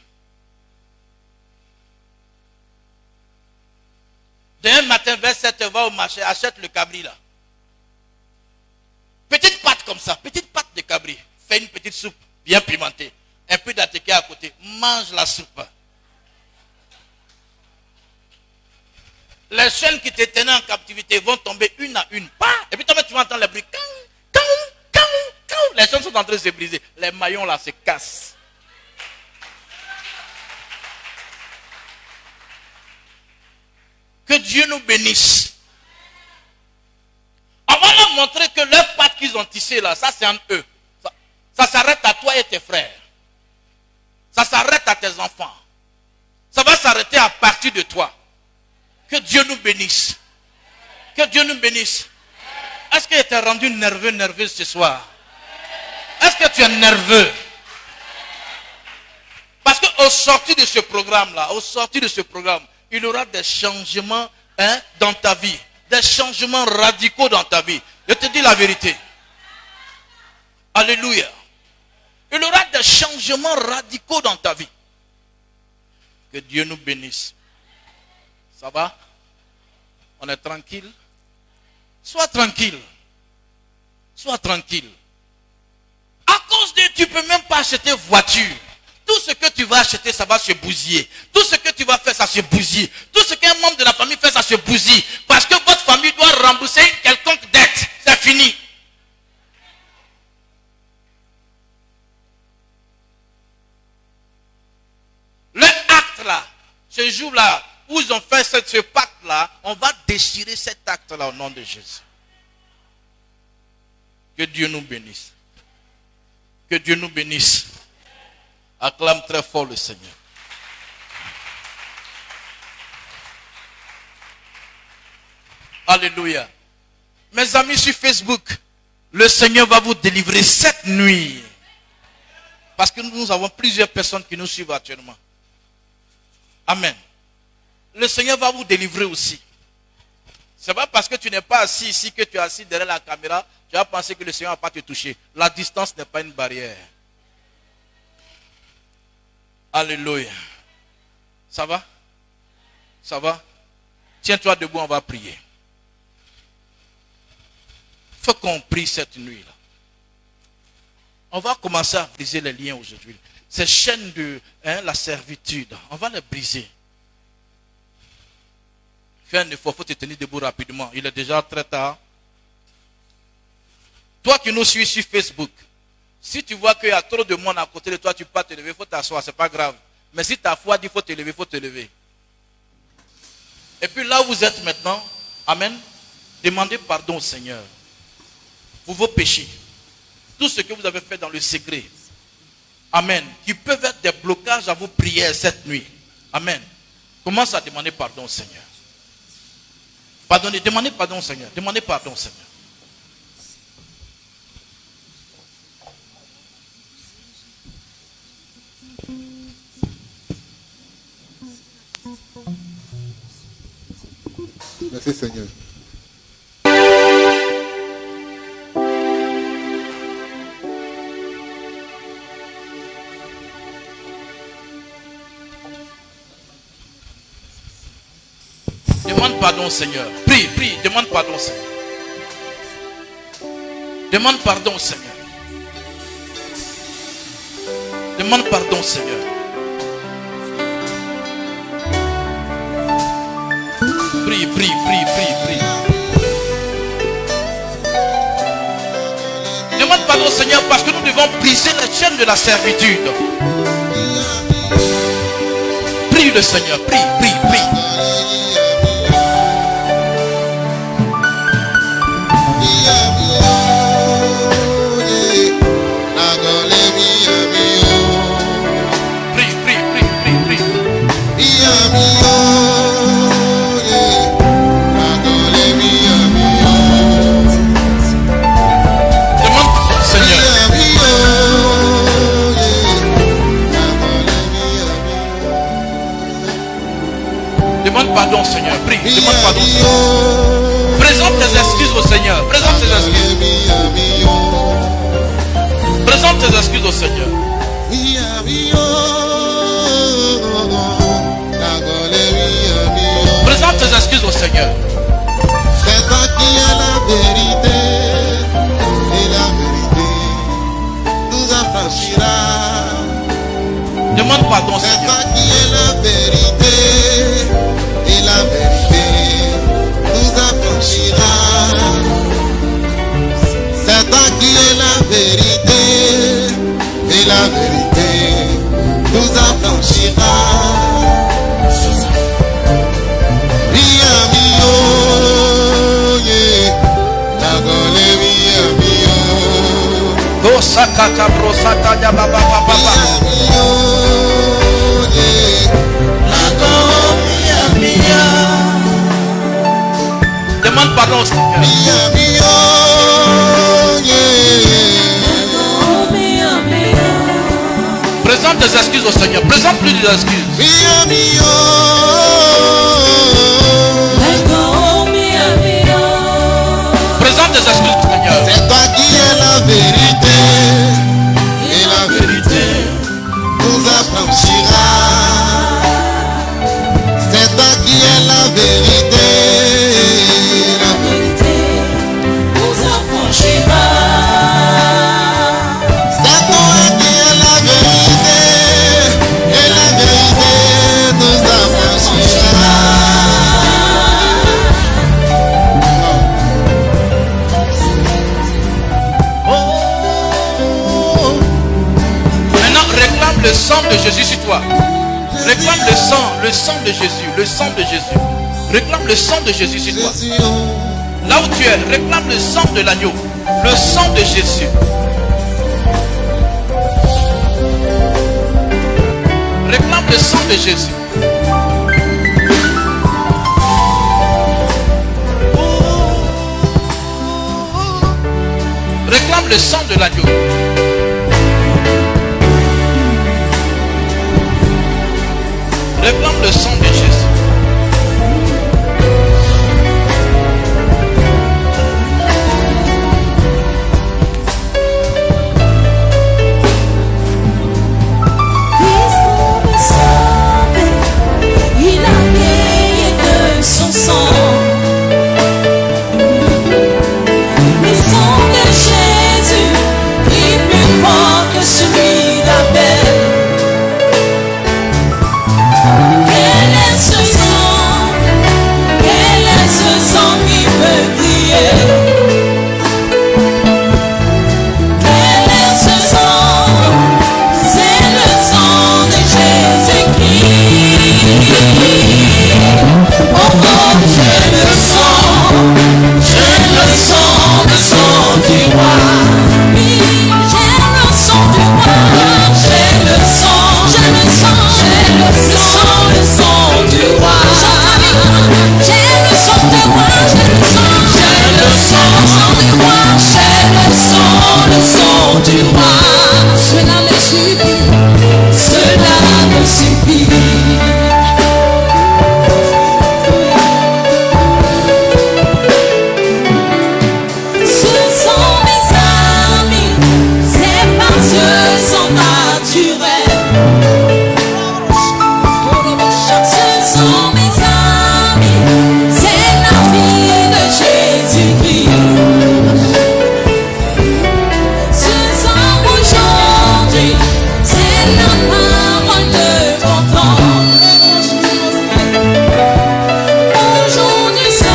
Demain matin, vers 7 heures, va au marché, achète le cabri là. Petite pâte comme ça, petite pâte de cabri. Fais une petite soupe bien pimentée. Un peu d'attiqué à côté. Mange la soupe. Les chaînes qui te tenaient en captivité vont tomber une à une. Et puis toi, tu vas entendre les bruits. Les chaînes sont en train de se briser. Les maillons là se cassent. Que Dieu nous bénisse. On va leur montrer que leurs pattes qu'ils ont tissées là, ça c'est en eux. Ça s'arrête s'arrête à toi et tes frères. Ça s'arrête à tes enfants. Ça va s'arrêter à partir de toi. Que Dieu nous bénisse. Que Dieu nous bénisse. Est-ce qu'il t'a rendu nerveuse ce soir? Est-ce que tu es nerveux? Parce qu'au sortir de ce programme-là, il y aura des changements dans ta vie. Des changements radicaux dans ta vie. Je te dis la vérité. Alléluia. Il y aura des changements radicaux dans ta vie. Que Dieu nous bénisse. Ça va? On est tranquille? Sois tranquille. Sois tranquille. À cause de tu ne peux même pas acheter voiture. Tout ce que tu vas acheter, ça va se bousiller. Tout ce que tu vas faire, ça se bousille. Tout ce qu'un membre de la famille fait, ça se bousille. Parce que votre famille doit rembourser une quelconque dette. C'est fini. Le acte là, ce jour-là, où ils ont fait ce pacte-là, on va déchirer cet acte-là au nom de Jésus. Que Dieu nous bénisse. Que Dieu nous bénisse. Acclame très fort le Seigneur. Alléluia. Mes amis sur Facebook, le Seigneur va vous délivrer cette nuit. Parce que nous avons plusieurs personnes qui nous suivent actuellement. Amen. Le Seigneur va vous délivrer aussi. Ce n'est pas parce que tu n'es pas assis ici, que tu es assis derrière la caméra, tu vas penser que le Seigneur ne va pas te toucher. La distance n'est pas une barrière. Alléluia. Ça va? Ça va? Tiens-toi debout, on va prier. Il faut qu'on prie cette nuit-là. On va commencer à briser les liens aujourd'hui. Ces chaînes de la servitude, on va les briser. Fais un effort, il faut te tenir debout rapidement. Il est déjà très tard. Toi qui nous suis sur Facebook, si tu vois qu'il y a trop de monde à côté de toi, tu peux pas te lever, il faut t'asseoir, ce n'est pas grave. Mais si ta foi dit qu'il faut te lever, il faut te lever. Et puis là où vous êtes maintenant, amen, demandez pardon au Seigneur pour vos péchés. Tout ce que vous avez fait dans le secret. Amen. Qui peuvent être des blocages à vos prières cette nuit. Amen. Commence à demander pardon au Seigneur. Pardonnez, demandez pardon au Seigneur. Demandez pardon au Seigneur. Merci Seigneur. Demande pardon au Seigneur. Prie, prie, demande pardon au Seigneur. Demande pardon au Seigneur. Demande pardon au Seigneur. Prie, prie, prie, prie, prie. Demande pardon au Seigneur parce que nous devons briser les chaînes de la servitude. Prie le Seigneur, prie, prie, prie. Demande pardon, Seigneur. Prie. Demande pardon, Seigneur. Présente tes excuses au Seigneur. Présente tes excuses. Présente tes excuses au Seigneur. Présente tes excuses au Seigneur. C'est toi qui es la vérité. Et la vérité nous affranchira. Demande pardon, Seigneur. C'est toi qui es la vérité. Et la vérité nous affranchira. C'est toi qui es la vérité. Et la vérité nous affranchira. Oh Demande pardon au Seigneur. Présente tes excuses au Seigneur. Présente plus des excuses. Présente tes excuses au Seigneur. C'est toi qui es la vérité. Et la vérité nous affranchira. C'est toi qui es la vérité. La vérité nous affranchira. C'est toi qui es la vérité. Et la vérité nous affranchira. Maintenant, réclame le sang de Jésus sur toi. Réclame le sang de Jésus, le sang de Jésus. Réclame le sang de Jésus sur toi. Là où tu es, réclame le sang de l'agneau, le sang de Jésus. Réclame le sang de Jésus. Réclame le sang de l'agneau. Réclame le sang de Jésus. Il a payé de son sang. Le sang de Jésus est plus fort que celui d'Abel. Quel est ce sang? Quel est ce sang qui peut crier? Quel est ce sang? C'est le sang de Jésus-Christ. Oh oh, j'ai le sang du roi. Oui, j'ai le sang du roi. J'ai le sang du roi. J'ai le sang du roi. Cela me suffit. Cela me suffit. Ce sont mes amis, c'est pas ce sang naturel. Ce sont mes amis, c'est la vie de Jésus-Christ. Ce sang aujourd'hui, c'est la parole de mon temps. Aujourd'hui, ce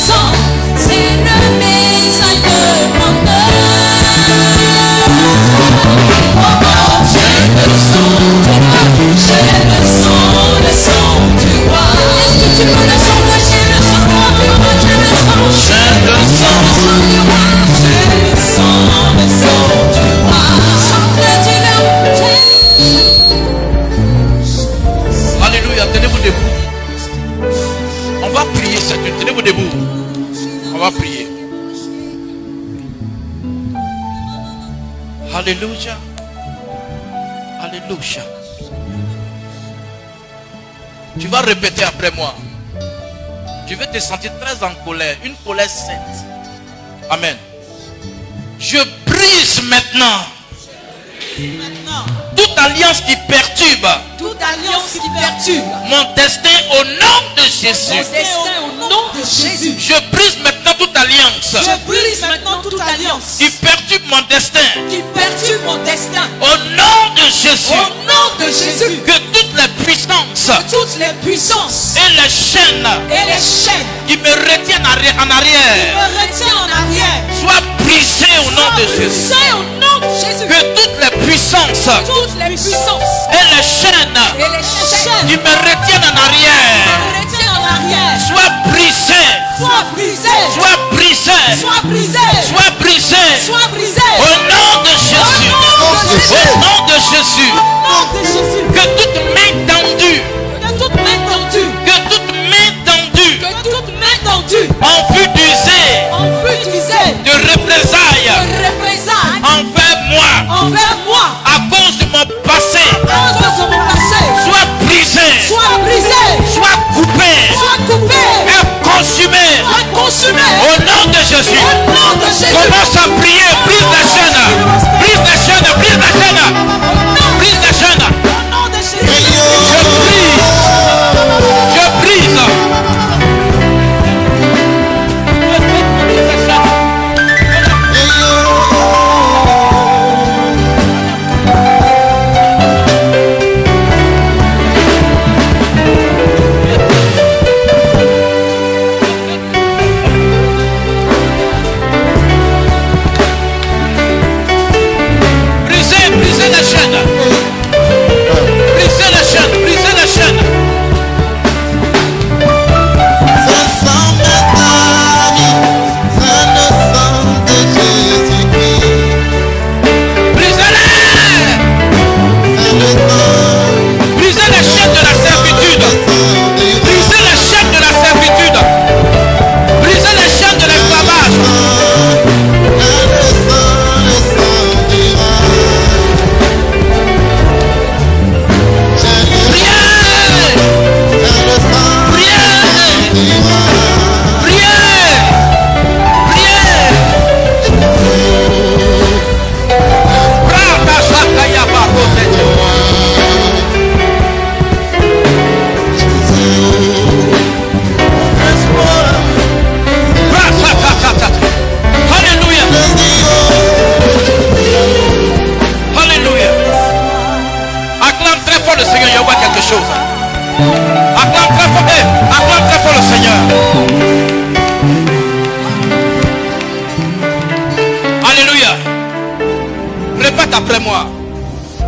sang, c'est le message de mon œuvre. Oh, j'ai le sang du roi. Est-ce que tu peux le chanter? J'ai le sang du roi. Alléluia, tenez-vous debout. On va prier cette nuit. Tenez-vous debout. On va prier. Alléluia. Alléluia. Tu vas répéter après moi. Tu vas te sentir très en colère. Une colère sainte. Amen. Je brise maintenant toute alliance qui perturbe mon destin au nom de Jésus. Je brise maintenant toute alliance qui perturbe mon destin au nom de Jésus. Que toutes les puissances et les chaînes qui me retiennent en arrière soient brisées au nom de Jésus. Que toutes les puissances et les chaînes qui me retiennent en arrière soient brisées. Au nom de Jésus. Jésus. Au nom de Jésus. Au nom de Jésus. Que toute main tendue. Que toute main tendue. Que toute main tendue. Que toute main tendue. En vue d'user. En vue d'user. De représailles. De représailles. Envers moi. Envers moi. À cause de mon passé. À cause de mon passé. Soit brisé. Soit brisé. Soit coupé. Soit coupé. Et consumé. Soit consumé. Au nom de Jésus. Au nom de Jésus. Commence à prier. Brise la chaîne. Brise la chaîne. Brise la chaîne. Brise la chaîne. Au nom de Jésus. Je brise. Je brise. Brisez la chaîne. Brisez la chaîne. Brisez la chaîne. Ce sang m'établit, c'est le sang de Jésus-Christ. Brisez-les. C'est le sang. Brisez la chaîne de la servitude. Brisez la chaîne de la servitude. Brisez la chaîne de l'esclavage. Le sang du roi. Priez. C'est le sang Priez. du roi. Priez. Priez. Brata Sakaya Bakotejo. Brata Kakata. Alléluia. Alléluia. Acclame très fort le Seigneur, il y aura quelque chose. Acclame très fort, acclame très fort le Seigneur. Alléluia. Répète après moi.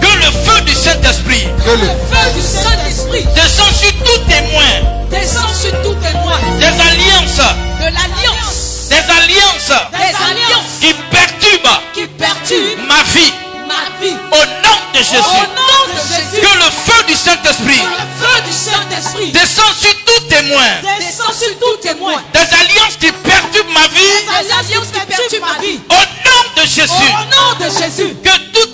Que le feu du Saint-Esprit Le feu du Saint-Esprit descend sur tout témoin descend sur tout témoin des alliances, de l'alliance. des alliances Des alliances qui perturbent qui perturbent ma vie. ma vie. Au nom de Au Jésus. nom de Jésus. Que le feu du Saint-Esprit Que le feu du Saint-Esprit descend sur tout témoin descend sur tout témoin. des alliances qui perturbent ma vie. Des alliances qui perturbent ma vie. Au nom de Jésus. Au nom de Jésus. Que tout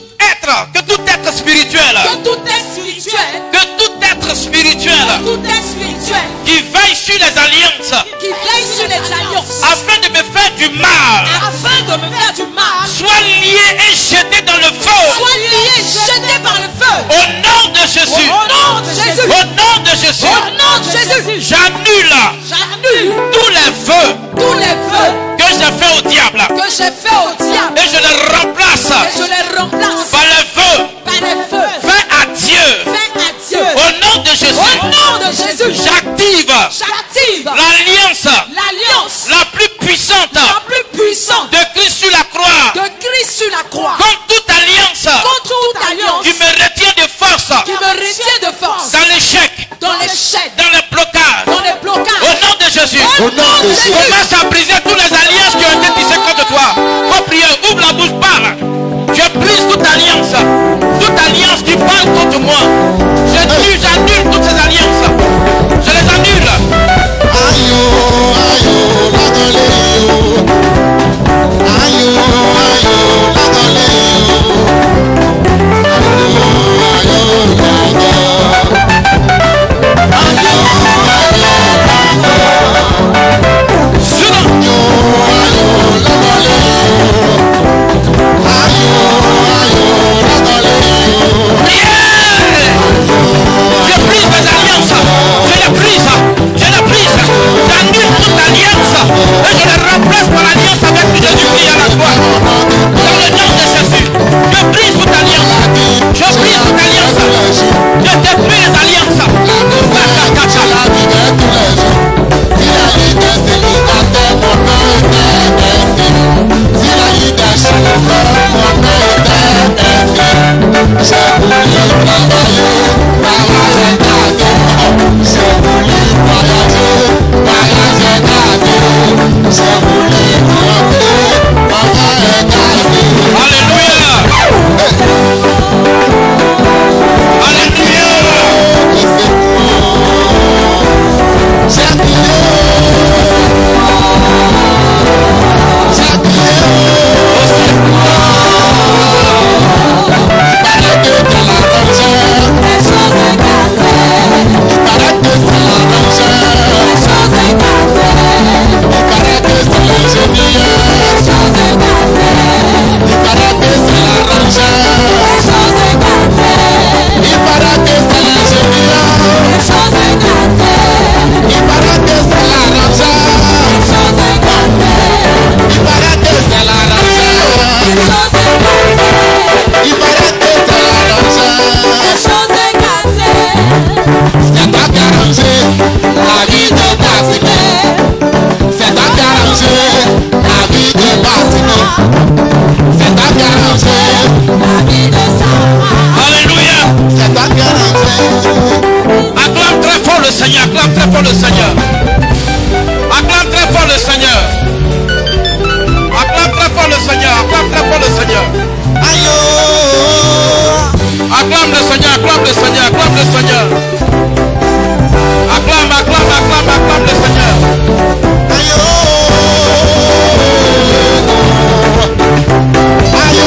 être spirituel, Que tout est spirituel. que tout être spirituel Tout est spirituel. qui veille sur les alliances Qui veille sur les alliances. afin de me faire du mal, Afin de me faire du mal. soit lié et jeté dans le feu. Soit lié, jeté par le feu. Au nom de Jésus. Au nom de Jésus. Au nom de Jésus. Au nom de Jésus. J'annule J'annule tous les feux tous les feux que j'ai fait au diable que j'ai fait au diable. et je les remplace Et je les remplace par le feu par les feux. fait à Dieu. Fait à Dieu. Au nom de Au Jésus. nom de Jésus. J'active J'active l'alliance l'alliance la plus puissante la plus puissante de Christ sur la croix de Christ sur la croix. contre toute alliance Contre toute alliance qui me retient de force qui me retient de force dans l'échec, dans l'échec, dans le blocage. dans les blocages. Au nom de Jésus. Au nom de Jésus. Commence à briser toutes les alliances qui ont été tissées contre toi. Faut prier, ouvre la bouche, parle. Je brise toute alliance qui parle contre moi. J'annule toutes ces alliances. Je les annule. Ayo, ayo, la doléo. Ayo, ayo, la doléo. Ayo, ayo, la doléo. Soudain. fort le Seigneur. Acclame très fort le Seigneur. Acclame très fort le Seigneur. Acclame très fort le Seigneur. Aïe. Acclame le Seigneur. Acclame le Seigneur. Acclame le Seigneur. Acclame, acclame, acclame, acclame le Seigneur. Aïe. Aïe.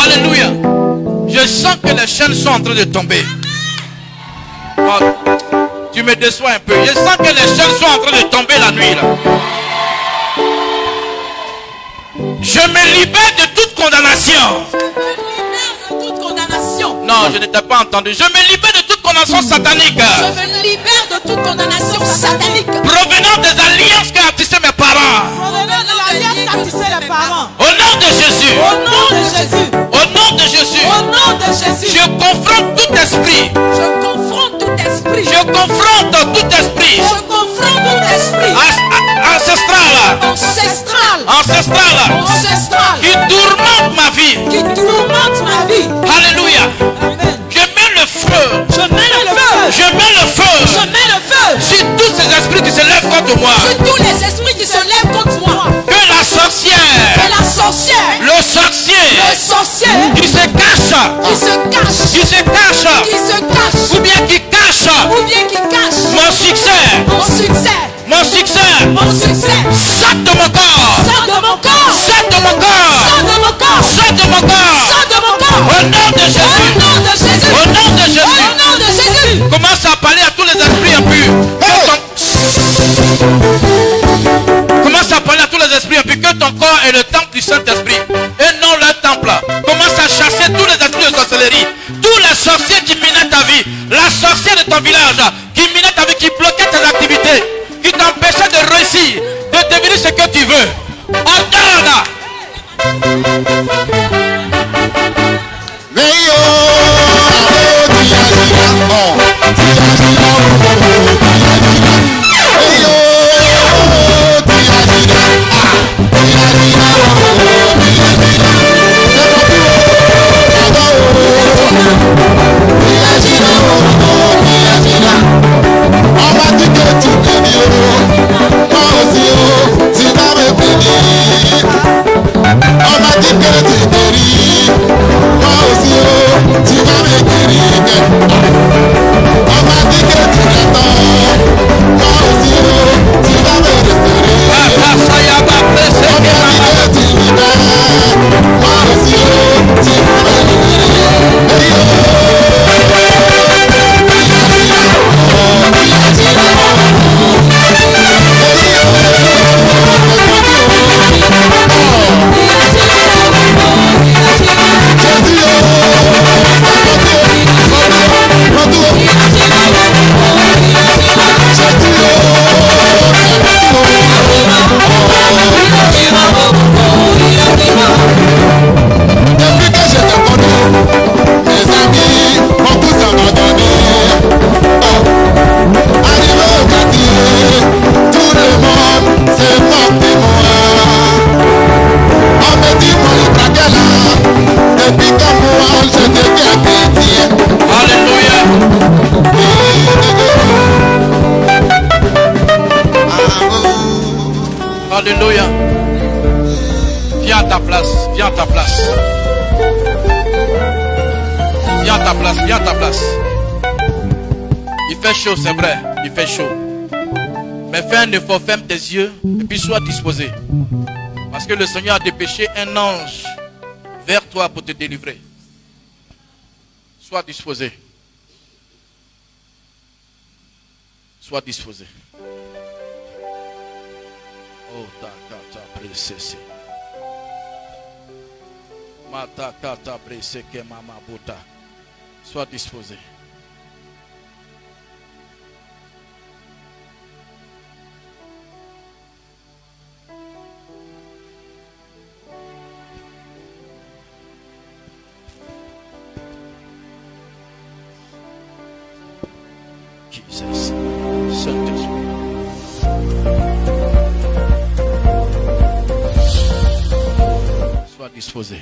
Alléluia. Je sens que les chaînes sont en train de tomber. Oh, tu me déçois un peu. Je sens que les chaînes sont en train de tomber la nuit là. Je me libère de toute condamnation. Non, je ne t'ai pas entendu. Je me libère de toute condamnation satanique. Je me libère de toute condamnation satanique. Provenant des alliances qu'a tissé mes parents. Provenant de l'alliance qu'a tissé les parents. Au nom de Jésus. Au nom de Jésus. Au nom de Jésus. Au nom de Jésus. Je confronte tout esprit. Je confronte tout esprit. Je confronte tout esprit. Je confronte tout esprit. Ancestral. Ancestral. Ancestral. Ancestral. Qui tourmente ma vie. Qui tourmente ma vie. Alléluia. Amen. Je mets le feu. Je mets le feu. Je mets le feu. Je mets le feu. Sur tous ces esprits qui se lèvent contre moi. Sur tous les esprits qui se lèvent contre moi. Que la sorcière. Que la sorcière. Le sorcier. Le sorcier. Qui se cache. Qui se cache. Qui se cache. Qui se cache. Ou bien qui cache. Ou bien qui cache. Mon succès. Mon succès. Mon succès. Mon succès. Sors de mon corps. Sors de mon corps. Sors de mon corps. Sors de mon corps. Sors de mon corps. Sors de mon corps. Au nom de Jésus. Au nom de Jésus. Au nom de Jésus. Au nom de Jésus. Commence à parler à tous les esprits impurs. Commence à parler à tous les esprits impurs. Que ton corps est le temple du Saint-Esprit. Et non le temple. Commence à chasser tous les esprits de sorcellerie. Tous les sorciers qui minaient ta vie. La sorcière de ton village. Qui minait ta vie. Qui bloquait tes activités. Qui t'empêchait de réussir. De devenir ce que tu veux. Ordonne. Alléluia. Viens à ta place. Viens à ta place. Viens à ta place. Viens à ta place. Il fait chaud, c'est vrai. Il fait chaud. Mais fais un effort, ferme tes yeux et puis sois disposé. Parce que le Seigneur a dépêché un ange vers toi pour te délivrer. Sois disposé. Sois disposé. Oh, ta kata bresese. Mata kata breseke mama bota. Sois disposé. Jesus. Saint-Esprit. Sois disposé.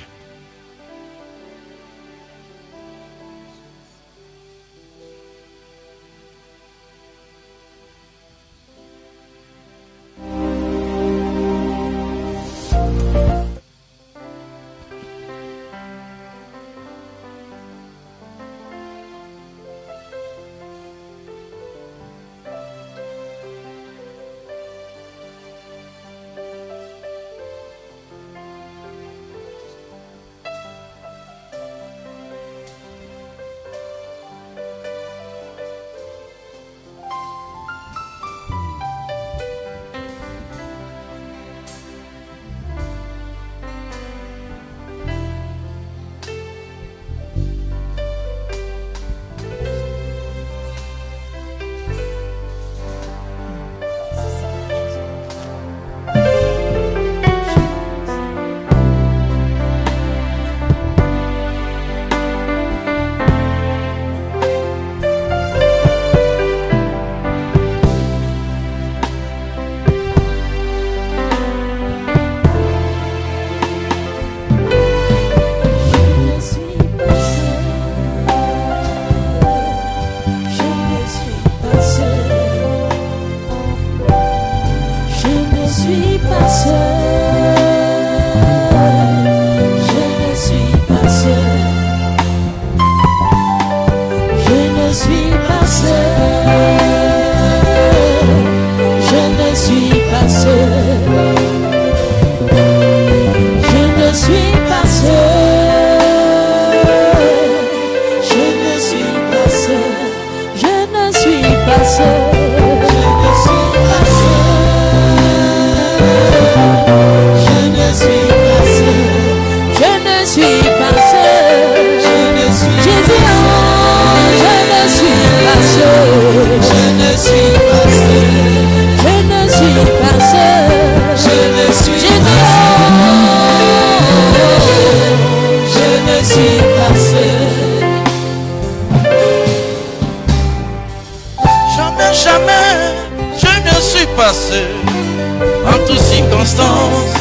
En toutes circonstances,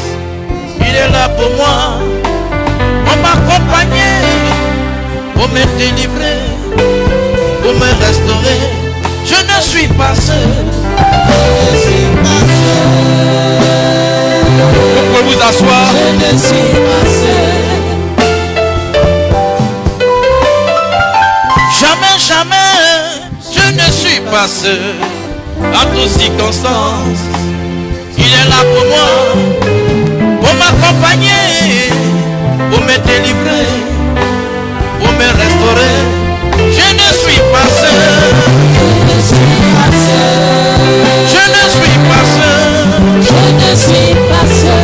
il est là pour moi, pour m'accompagner, pour me délivrer, pour me restaurer. Je ne suis pas seul. Je ne suis pas seul. Je ne suis pas seul. Je ne suis pas seul.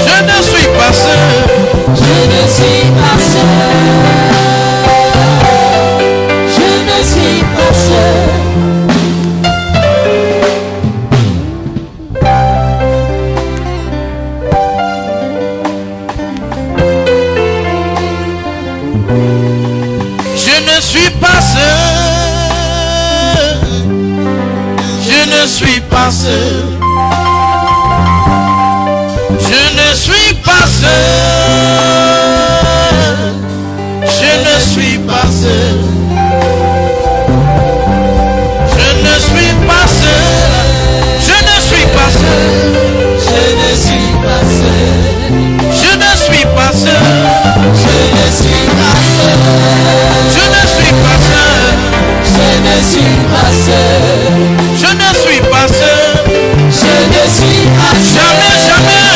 Je ne suis pas seul. Je ne suis pas seul. Je ne suis pas seul. Je ne suis pas seul. Je ne suis pas seul. Je ne suis pas seul. Je ne suis pas seul. Je ne suis pas seul. Je ne suis pas seul. Je ne suis pas seul. Je ne suis pas seul. Je ne suis pas seul. Je ne suis pas seul. Je ne suis pas seul. Je ne suis pas seul. Jamais, jamais.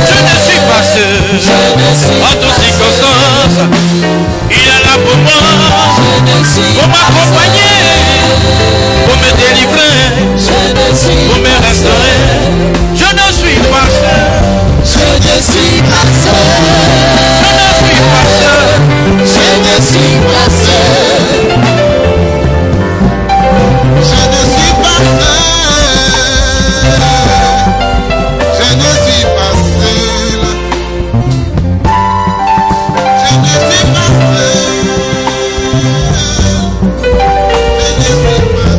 Je ne suis pas seul. Je ne suis pas seul. En toutes circonstances, il est là pour moi. Je ne suis pour m'accompagner, pour me délivrer, pour me restaurer. Je ne suis pas seul. Je ne suis pas seul. Je ne suis pas seul. Je ne suis pas seul. Je ne suis pas seul. Je ne suis pas seul. Je ne suis pas seul. Je ne suis pas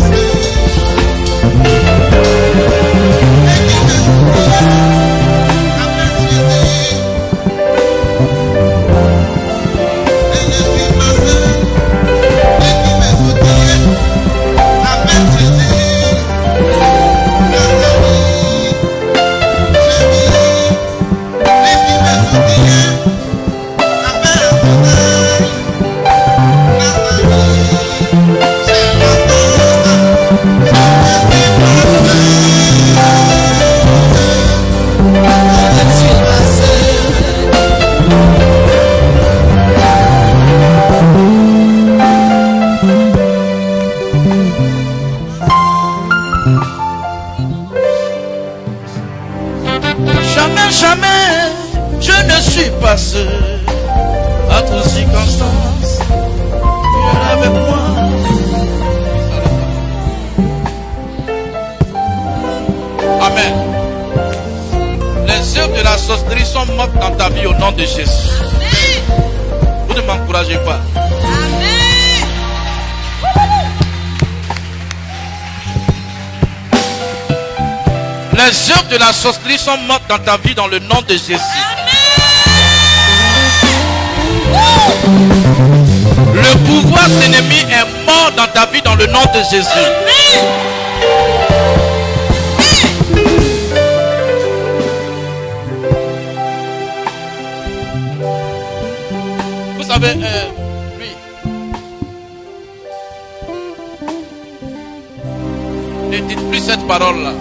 sorcelleries sont mortes dans ta vie au nom de Jésus. Vous ne m'encouragez pas. Les œuvres de la sorcellerie sont mortes dans ta vie dans le nom de Jésus. Le pouvoir de l'ennemi est mort dans ta vie dans le nom de Jésus. Vous savez, lui, ne dites plus cette parole-là.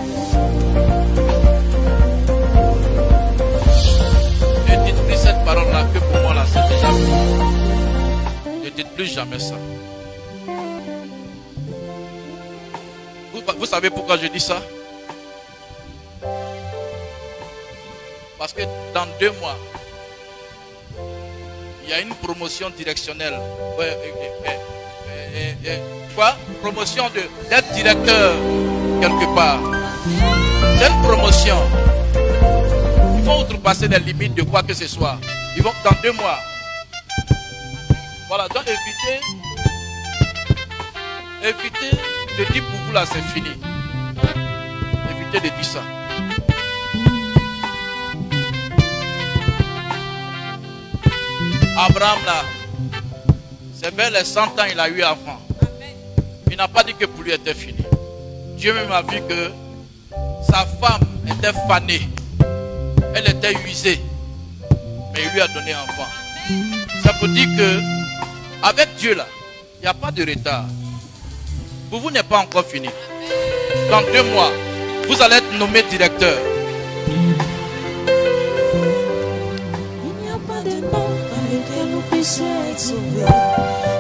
Ne dites plus cette parole-là que pour moi là, c'est déjà fait. Ne dites plus jamais ça. Vous savez pourquoi je dis ça? Parce que dans 2 mois, il y a une promotion directionnelle. Quoi? Promotion d'être directeur quelque part. C'est une promotion. Ils vont outrepasser les limites de quoi que ce soit. Ils vont dans 2 mois. Voilà, donc évitez de dire pour vous là c'est fini. Évitez de dire ça. Abraham là, c'est vers les 100 ans il a eu enfant. Il n'a pas dit que pour lui était fini. Dieu même a vu que sa femme était fanée. Elle était usée. Mais il lui a donné un enfant. Ça veut dire que avec Dieu là, il n'y a pas de retard. Pour vous n'est pas encore fini. Dans 2 mois, vous allez être nommé directeur. Être sauvé.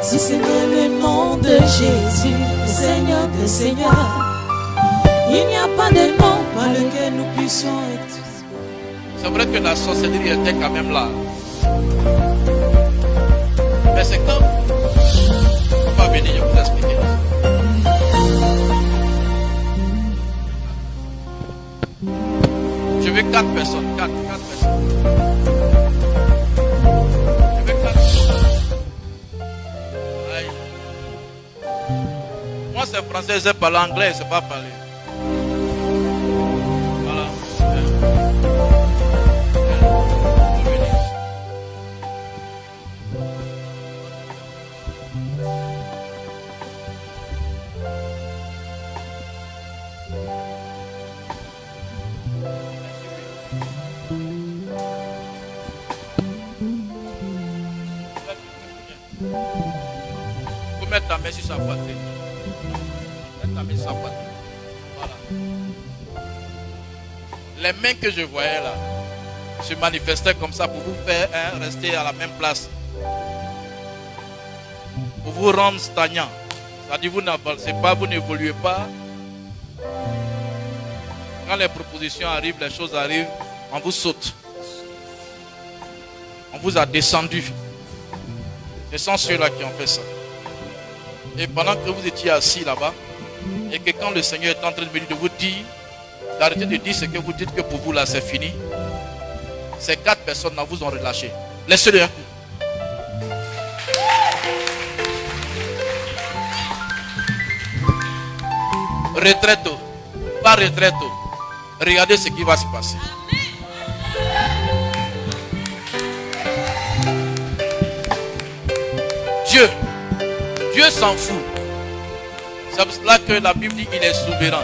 Si c'est le nom de Jésus, le Seigneur des Seigneurs, il n'y a pas de nom par lequel nous puissions être sauvés. C'est vrai que la sorcellerie était quand même là. Mais c'est quand on va venir, je vais vous expliquer. Je veux 4 personnes. 4 personnes. Moi c'est français, je parle anglais, je ne sais pas parler. Voilà. Vous mettez ta main sur sa poitrine. Voilà. Les mains que je voyais là se manifestaient comme ça pour vous faire rester à la même place. Pour vous rendre stagnant. C'est-à-dire vous n'avancez pas, vous n'évoluez pas. Quand les propositions arrivent, les choses arrivent, on vous saute. On vous a descendu. Ce sont ceux-là qui ont fait ça. Et pendant que vous étiez assis là-bas, et que quand le Seigneur est en train de venir de vous dire, d'arrêter de dire ce que vous dites que pour vous là c'est fini, ces 4 personnes là vous ont relâché. Laissez-le un coup. Retraite, pas retraite. Regardez ce qui va se passer. Dieu s'en fout. C'est pour cela que la Bible dit qu'il est souverain.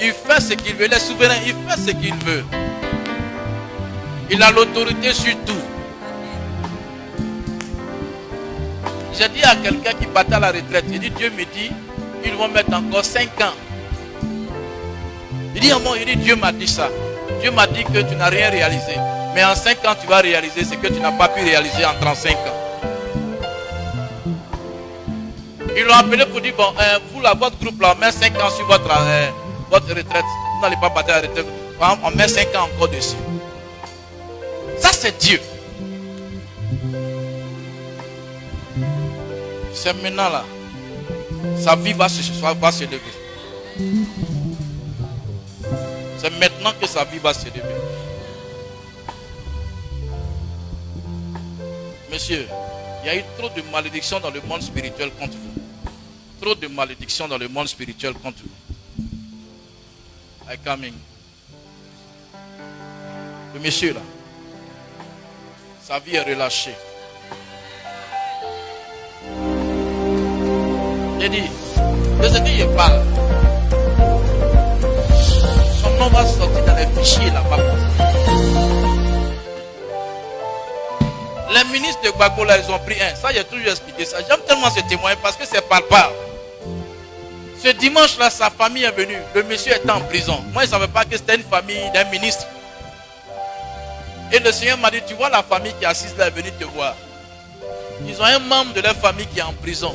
Il fait ce qu'il veut. Il est souverain. Il fait ce qu'il veut. Il a l'autorité sur tout. J'ai dit à quelqu'un qui battait à la retraite, il dit, Dieu me dit, ils vont mettre encore 5 ans. Il dit, Dieu m'a dit ça. Dieu m'a dit que tu n'as rien réalisé. Mais en 5 ans, tu vas réaliser ce que tu n'as pas pu réaliser en 35 ans. Ils l'ont appelé pour dire, bon, vous, là, votre groupe, là, on met 5 ans sur votre retraite. Vous n'allez pas battre à la retraite. On met 5 ans encore dessus. Ça, c'est Dieu. C'est maintenant, là. Sa vie va se lever. C'est maintenant que sa vie va se lever. Monsieur, il y a eu trop de malédictions dans le monde spirituel contre vous. Trop de malédictions dans le monde spirituel contre vous. I coming. Le monsieur là, sa vie est relâchée. J'ai dit, de ce qu'il parle, son nom va sortir dans les fichiers là-bas. Les ministres de Gbagbo là, ils ont pris un. Ça, j'ai toujours expliqué ça. J'aime tellement ce témoin parce que c'est palpable. Ce dimanche là, sa famille est venue. Le monsieur était en prison. Moi, je ne savais pas que c'était une famille d'un ministre. Et le Seigneur m'a dit, tu vois la famille qui est assise là est venue te voir. Ils ont un membre de leur famille qui est en prison.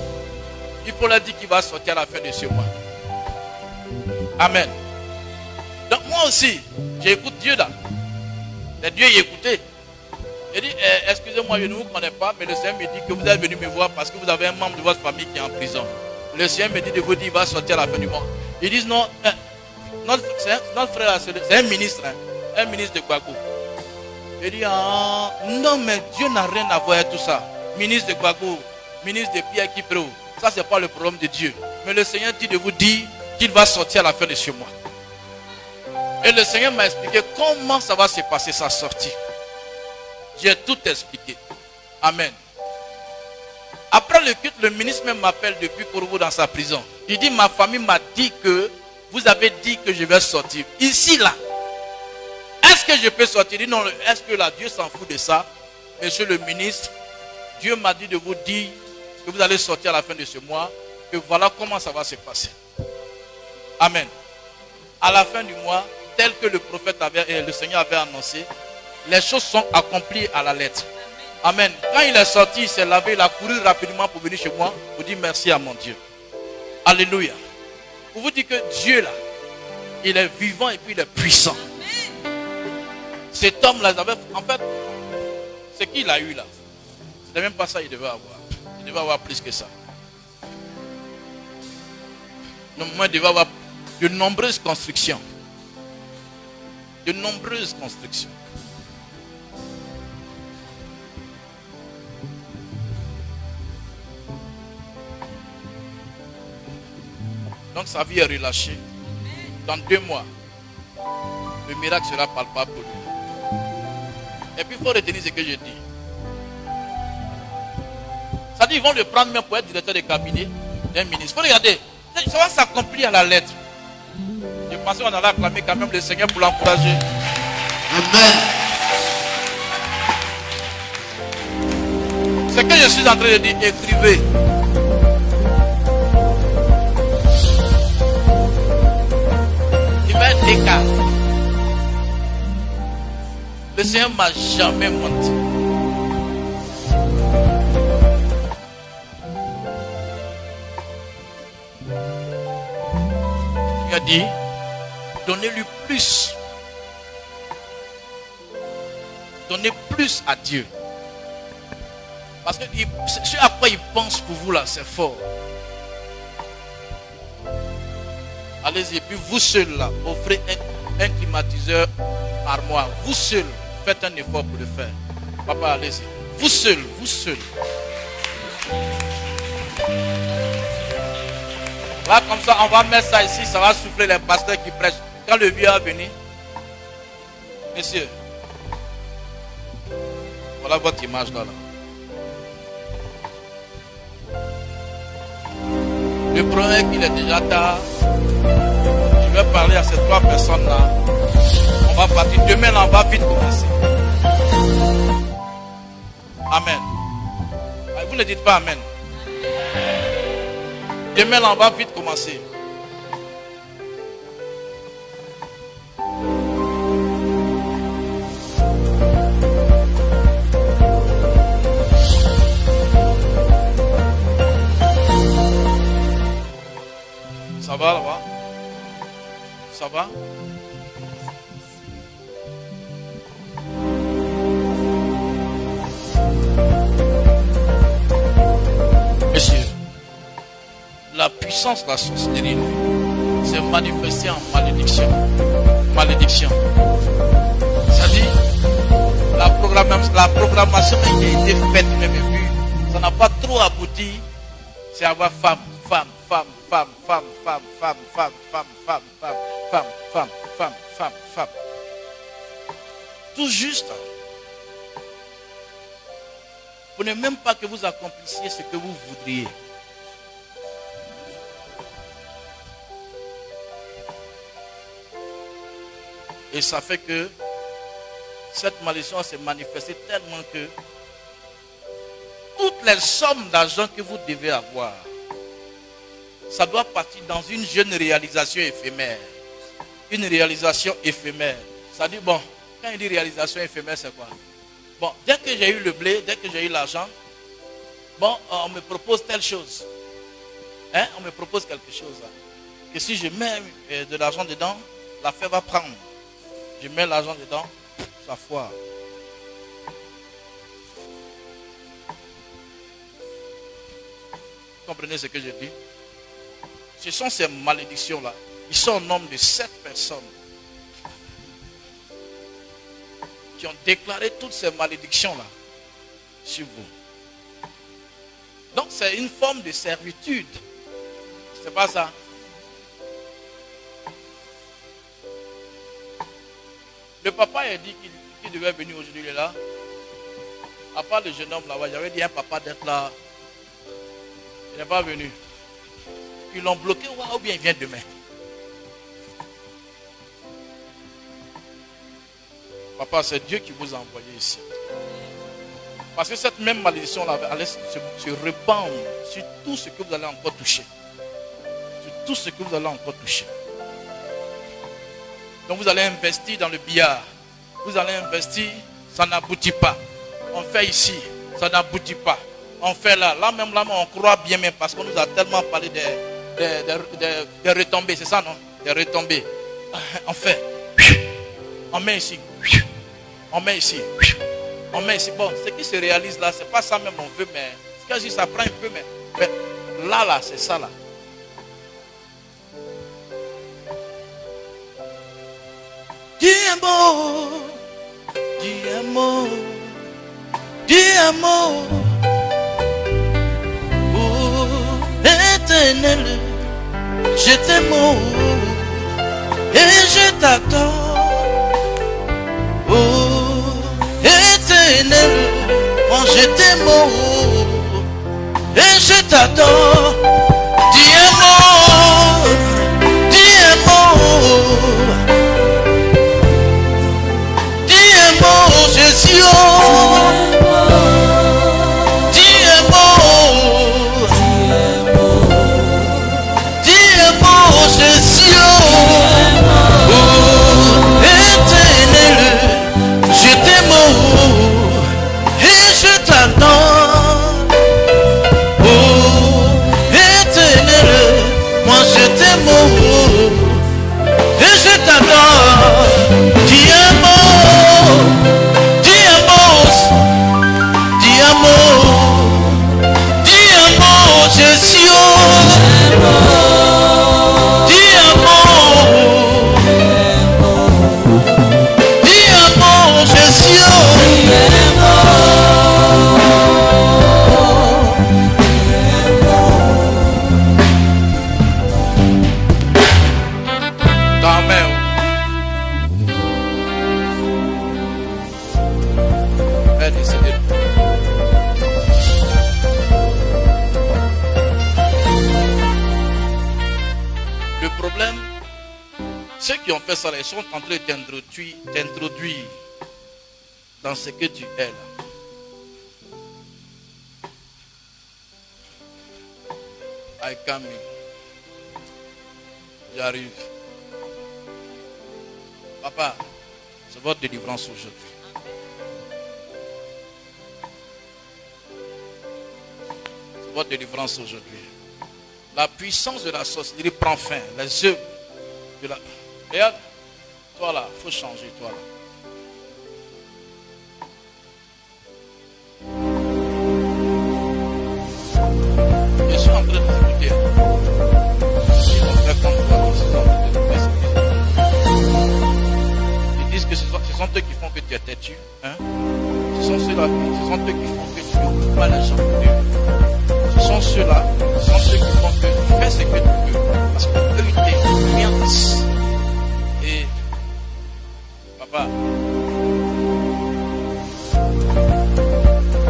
Il faut leur dire qu'il va sortir à la fin de ce mois. Amen. Donc moi aussi, j'écoute Dieu là. C'est Dieu qui écoutait. Il dit, excusez-moi, je ne vous connais pas, mais le Seigneur me dit que vous êtes venu me voir parce que vous avez un membre de votre famille qui est en prison. Le Seigneur me dit de vous dire qu'il va sortir à la fin du mois. Ils disent non, notre frère, c'est un ministre, un ministre de Gbagbo. Il dit, ah, non, mais Dieu n'a rien à voir avec tout ça. Ministre de Gbagbo, ministre de Pierre Kiprou, ça c'est pas le problème de Dieu. Mais le Seigneur dit de vous dire qu'il va sortir à la fin de ce mois. Et le Seigneur m'a expliqué comment ça va se passer sa sortie. J'ai tout expliqué. Amen. Après le culte, le ministre même m'appelle depuis Kourou dans sa prison. Il dit, ma famille m'a dit que vous avez dit que je vais sortir. Ici, là. Est-ce que je peux sortir? Il dit, non, est-ce que là, Dieu s'en fout de ça? Monsieur le ministre, Dieu m'a dit de vous dire que vous allez sortir à la fin de ce mois. Que voilà comment ça va se passer. Amen. À la fin du mois, tel que le prophète le Seigneur avait annoncé, les choses sont accomplies à la lettre. Amen. Quand il est sorti, il s'est lavé, il a couru rapidement pour venir chez moi, pour dire merci à mon Dieu. Alléluia. Pour vous dire que Dieu là, il est vivant et puis il est puissant. Cet homme-là, en fait, ce qu'il a eu là, c'est même pas ça qu'il devait avoir. Il devait avoir plus que ça. Normalement, il devait avoir de nombreuses constructions. De nombreuses constructions. Donc sa vie est relâchée. Dans 2 mois, le miracle sera palpable pour lui. Et puis il faut retenir ce que je dis. Ça dit, ils vont le prendre même pour être directeur de cabinet d'un ministre. Il faut regarder, ça va s'accomplir à la lettre. Je pensais qu'on allait acclamer quand même le Seigneur pour l'encourager. Amen. Ce que je suis en train de dire, écrivez. D'écart. Le Seigneur ne m'a jamais menti. Il a dit, donnez-lui plus. Donnez plus à Dieu. Parce que ce à quoi il pense pour vous là, c'est fort. Allez-y, puis vous seul là, offrez un climatiseur par mois. Vous seul, faites un effort pour le faire. Papa, allez-y. Vous seul, vous seul. Là, comme ça, on va mettre ça ici, ça va souffler les pasteurs qui prêchent. Quand le vieux va venir, messieurs, voilà votre image là. Le problème est qu'il est déjà tard. Je vais parler à ces 3 personnes-là. On va partir. Demain, là, on va vite commencer. Amen. Vous ne dites pas Amen. Demain, là, on va vite commencer. Ça va là-bas? Ça va? Messieurs, la puissance de la sorcellerie s'est manifestée en malédiction. Malédiction. C'est-à-dire, la programmation qui a été faite, même vu, ça n'a pas trop abouti. C'est avoir femme. Tout juste. Vous n'aimez même pas que vous accomplissiez ce que vous voudriez. Et ça fait que cette malédiction s'est manifestée tellement que toutes les sommes d'argent que vous devez avoir, ça doit partir dans une jeune réalisation éphémère. Une réalisation éphémère. Ça dit, bon, quand il dit réalisation éphémère, c'est quoi? Bon, dès que j'ai eu le blé, dès que j'ai eu l'argent, bon, on me propose telle chose. Hein? On me propose quelque chose. Que si je mets de l'argent dedans, l'affaire va prendre. Je mets l'argent dedans, ça foire. Vous comprenez ce que je dis? Ce sont ces malédictions-là. Ils sont au nombre de 7 personnes qui ont déclaré toutes ces malédictions-là sur vous. Donc c'est une forme de servitude. C'est pas ça? Le papa a dit qu'il devait venir aujourd'hui, il est là. À part le jeune homme là-bas, j'avais dit à un papa d'être là. Il n'est pas venu. Ils l'ont bloqué ou bien il vient demain. Papa, c'est Dieu qui vous a envoyé ici. Parce que cette même malédiction-là allait se répandre sur tout ce que vous allez encore toucher. Sur tout ce que vous allez encore toucher. Donc vous allez investir dans le billard. Vous allez investir, ça n'aboutit pas. On fait ici, ça n'aboutit pas. On fait là. Là même, on croit bien même parce qu'on nous a tellement parlé des retombées. C'est ça, non? Des retombées. On fait. On met ici. On met ici. On met ici. Bon, ce qui se réalise là, c'est pas ça même on veut, mais quasi ça prend un peu, mais là, c'est ça là. Dis un mot, dis un mot, dis un mot. Oh, éternel, je t'aime et je t'attends. Oh, éternel, moi je t'aime et je t'attends. Dis un mot, dis un mot. Jésus, dis un mot, dis un mot, Jésus, oh, éternel, je t'aime et je t'attends, oh, éternel, moi je t'aime et je t'attends, dis un mot. Jésus, dis un mot, dis un mot, Jésus, ta mère, elle est décédée. Ceux qui ont fait ça, ils sont en train de t'introduire dans ce que tu es là. I come in. J'arrive. Papa, c'est votre délivrance aujourd'hui. C'est votre délivrance aujourd'hui. La puissance de la sorcellerie prend fin. Les œuvres de la... Regarde, toi là, il faut changer, toi là. Je suis en train de t'écouter. Ils disent que ce sont eux qui font que tu es têtu. Hein? sont ceux-là, ce sont eux qui font que tu n'occupes pas la jambe de Dieu. Ce sont ceux-là, ce sont ceux qui font que tu fais ce que tu veux. Parce qu'eux, ils t'orientent. Et, papa, je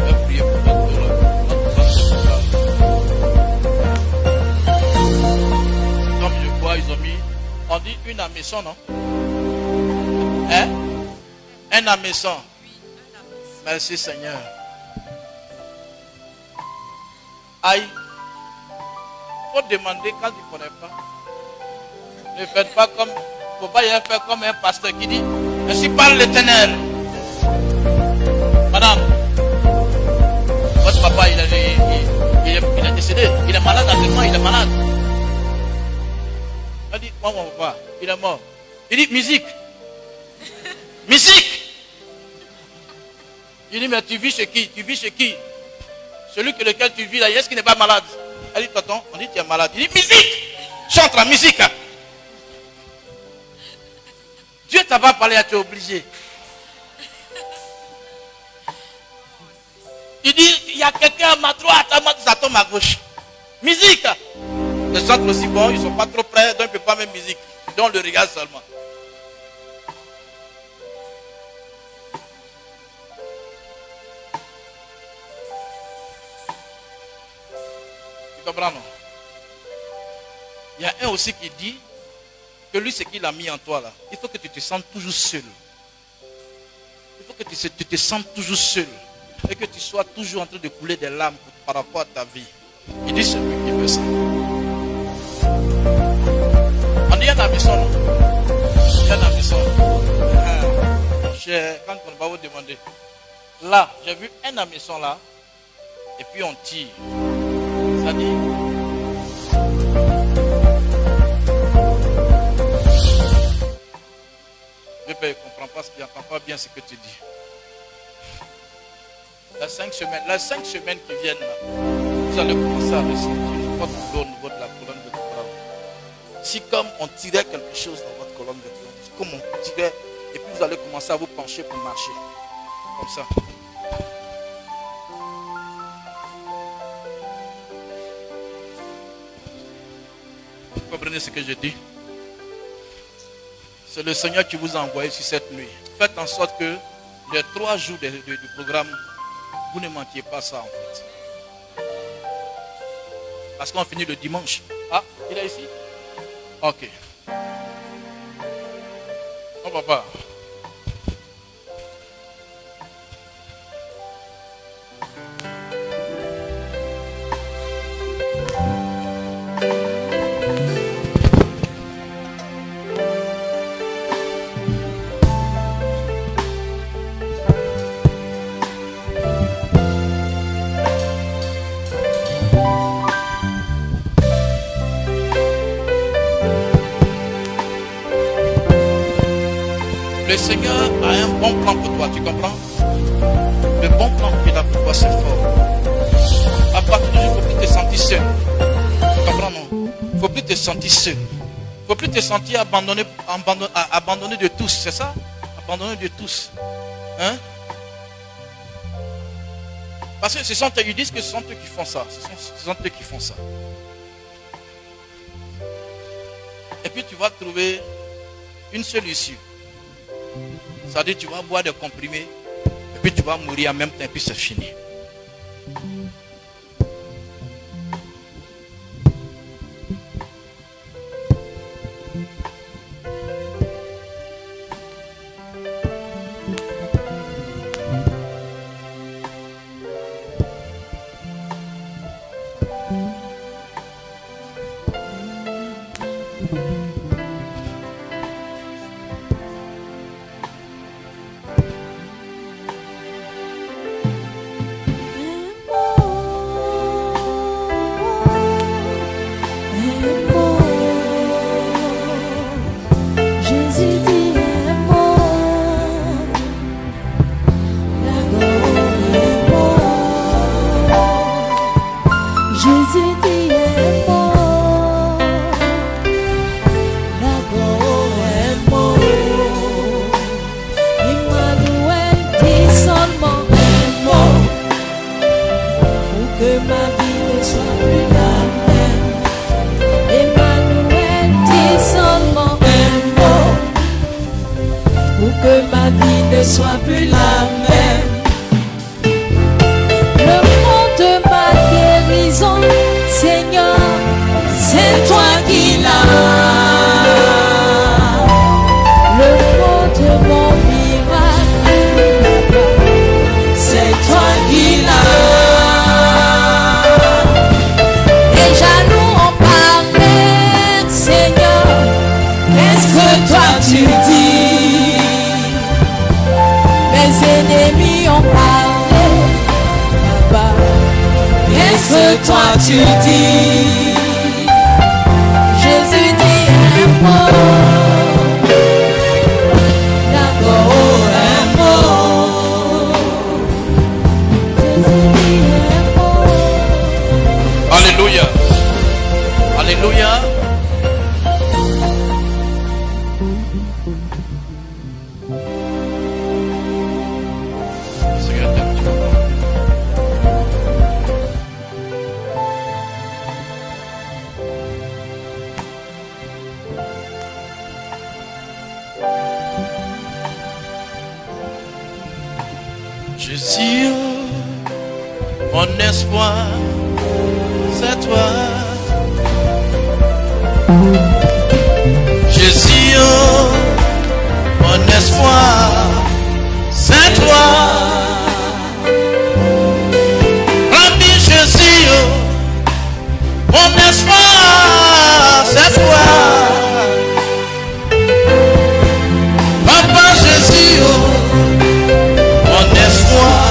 vais prier pour notre comme je vois, ils ont mis, on dit une à maison, non? Hein? Un à maison. Merci Seigneur. Aïe. Il faut demander quand tu ne connais pas. Ne faites pas comme, il ne faut pas y faire comme un pasteur qui dit, ainsi parle l'Éternel. Madame, votre papa il est décédé, il est malade actuellement, il est malade. Il dit, moi mon papa, il est mort. Il dit, musique. Musique. Il dit, mais tu vis chez qui? Tu vis chez qui? Celui que lequel tu vis là, est-ce qu'il n'est pas malade? Elle dit, tonton, on dit, tu es malade. Il dit, musique. Chante la musique. Dieu t'a pas parlé, tu es obligé. Il dit, il y a quelqu'un à ma droite, ça tombe à gauche. Musique. Les autres aussi, bon, ils ne sont pas trop près, donc ils ne peuvent pas même musique. Donc on le regarde seulement. Tu comprends, non? Il y a un aussi qui dit que lui, ce qu'il a mis en toi là, il faut que tu te sentes toujours seul. Il faut que tu te sentes toujours seul. Et que tu sois toujours en train de couler des larmes par rapport à ta vie. Il dit c'est lui qui fait ça. On dit un ami son. Un ami son. Quand on va vous demander. Là, j'ai vu un ami son là. Et puis on tire. Ça dit. Le père ne comprend pas ce qu'il n'entend pas bien ce que tu dis. Les 5 semaines qui viennent là, vous allez commencer à ressentir votre douleur au niveau de la colonne vertébrale. Si comme on tirait quelque chose dans votre colonne vertébrale, comme on tirait, et puis vous allez commencer à vous pencher pour marcher. Comme ça. Vous comprenez ce que je dis? C'est le Seigneur qui vous a envoyé sur cette nuit. Faites en sorte que les 3 jours du programme, vous ne manquiez pas ça en fait. Parce qu'on finit le dimanche. Ah, il est ici? Ok. Oh papa. Le Seigneur a un bon plan pour toi, tu comprends? Le bon plan qu'il a pour toi, c'est fort. À partir du jour, il ne faut plus te sentir seul. Tu comprends, non? Il ne faut plus te sentir seul. Il ne faut plus te sentir abandonné de tous, c'est ça? Abandonné de tous. Hein? Parce que ils disent que ce sont eux qui font ça. Ce sont eux qui font ça. Et puis tu vas trouver une seule issue. Ça veut dire que tu vas boire des comprimés et puis tu vas mourir en même temps et puis c'est fini. soit plus la même. Le mot de ma guérison, Seigneur, c'est toi qui l'as. Le mot de mon miracle, c'est toi qui l'as. Les jaloux ont parlé, Seigneur, qu'est-ce que toi tu dis? Mes ennemis ont parlé, Papa, qu'est-ce que toi tu dis? Jésus dit un mot, d'abord un mot. Jésus dit un mot. Alléluia. Alléluia. Seigneur, t'aime. Jésus, mon espoir, c'est toi. Jésus, mon espoir, c'est toi. Rabbi Jésus, mon espoir, c'est toi. Papa Jésus, mon espoir,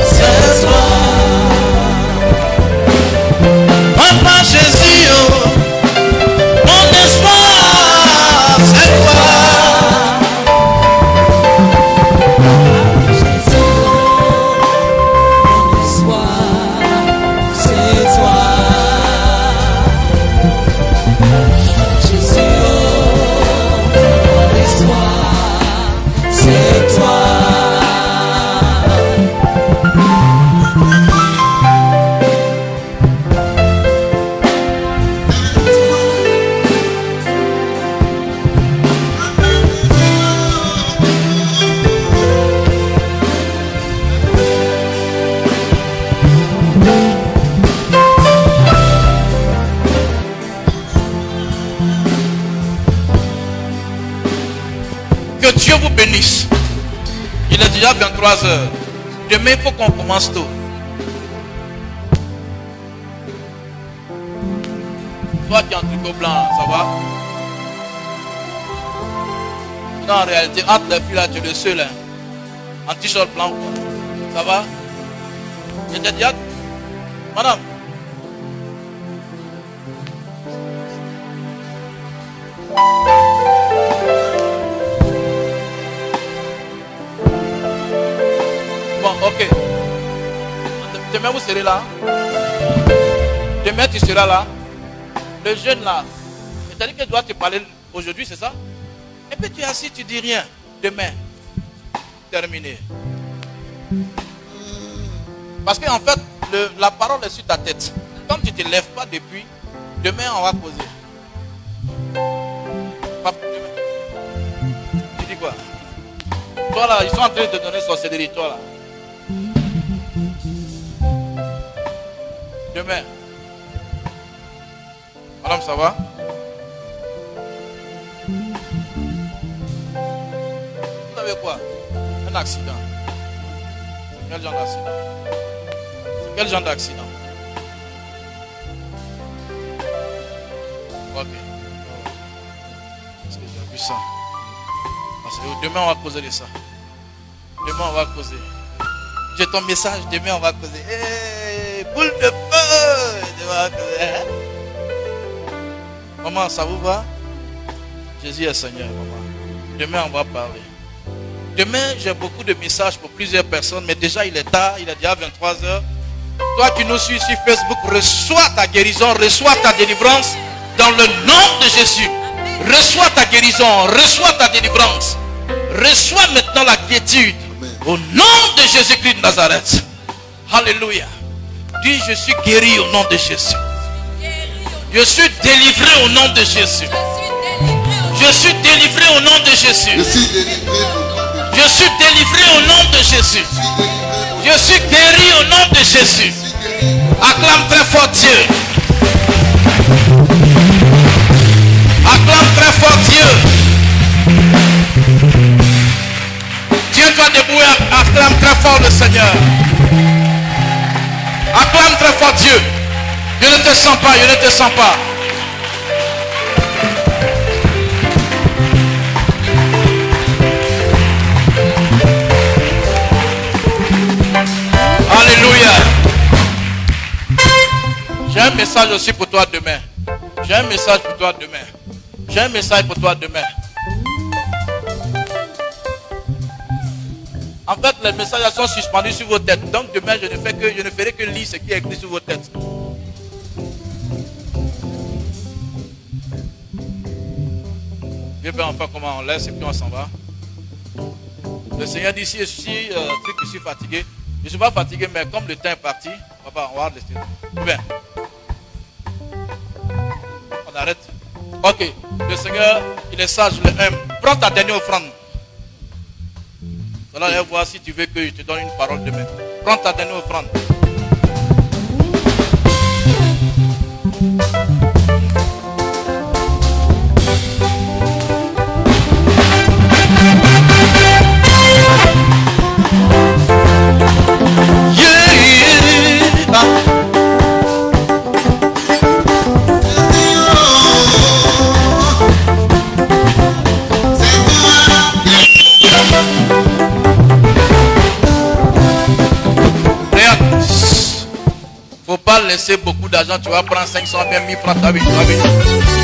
c'est toi. Papa Jésus, mon espoir, c'est toi. Que Dieu vous bénisse. Il est déjà 23 heures. Demain, il faut qu'on commence tôt. Toi qui es en tricot blanc, ça va? Non, en réalité, entre les filles là, tu es le seul. Hein. En t-shirt blanc, quoi. Ça va? Il était déjà... Madame. Bon, ok. Demain, vous serez là. Demain, tu seras là. Le jeune là, c'est-à-dire que je dois te parler aujourd'hui, c'est ça? Et puis tu es assis, tu dis rien. Demain, terminé. Parce qu'en fait, la parole est sur ta tête. Comme tu ne te lèves pas depuis, demain on va causer. Tu dis quoi? Toi là, ils sont en train de te donner sorcellerie, toi là. Demain. Madame, ça va? Vous avez quoi? Un accident. C'est quel genre d'accident? C'est quel genre d'accident? Ok. Parce que j'ai vu ça. Parce que demain on va causer de ça. Demain on va causer. J'ai ton message, demain on va causer. Hey, boule de feu! Demain on va causer. Hein? Maman, ça vous va? Jésus est Seigneur, maman. Demain, on va parler. Demain, j'ai beaucoup de messages pour plusieurs personnes, mais déjà, il est tard, il est déjà 23 heures. Toi qui nous suis sur Facebook, reçois ta guérison, reçois ta délivrance dans le nom de Jésus. Reçois ta guérison, reçois ta délivrance. Reçois maintenant la quiétude. Au nom de Jésus-Christ de Nazareth. Alléluia. Dis, je suis guéri au nom de Jésus. Je suis délivré au nom de Jésus. Je suis délivré au nom de Jésus. Je suis délivré au nom de Jésus. Je Je suis délivré au nom de Jésus. Je suis guéri au nom de Jésus. Acclame très fort Dieu. Acclame très fort Dieu. Tiens-toi debout et acclame très fort le Seigneur. Acclame très fort Dieu. Je ne te sens pas, je ne te sens pas. Alléluia. J'ai un message aussi pour toi demain. J'ai un message pour toi demain. J'ai un message pour toi demain. En fait, les messages sont suspendus sur vos têtes. Donc demain, je ne ferai que lire ce qui est écrit sur vos têtes. Viens faire enfin comment on laisse et puis on s'en va. Le Seigneur dit, si je suis fatigué, je ne suis pas fatigué, mais comme le temps est parti, papa, on va laisser. Bien. On arrête. Ok. Le Seigneur, il est sage, il aime. Prends ta dernière offrande. Voilà, allez voir si tu veux que je te donne une parole demain. Prends ta dernière offrande. Faut pas laisser beaucoup d'argent, tu vas prendre 500 000, 1000 francs, tu vas venir.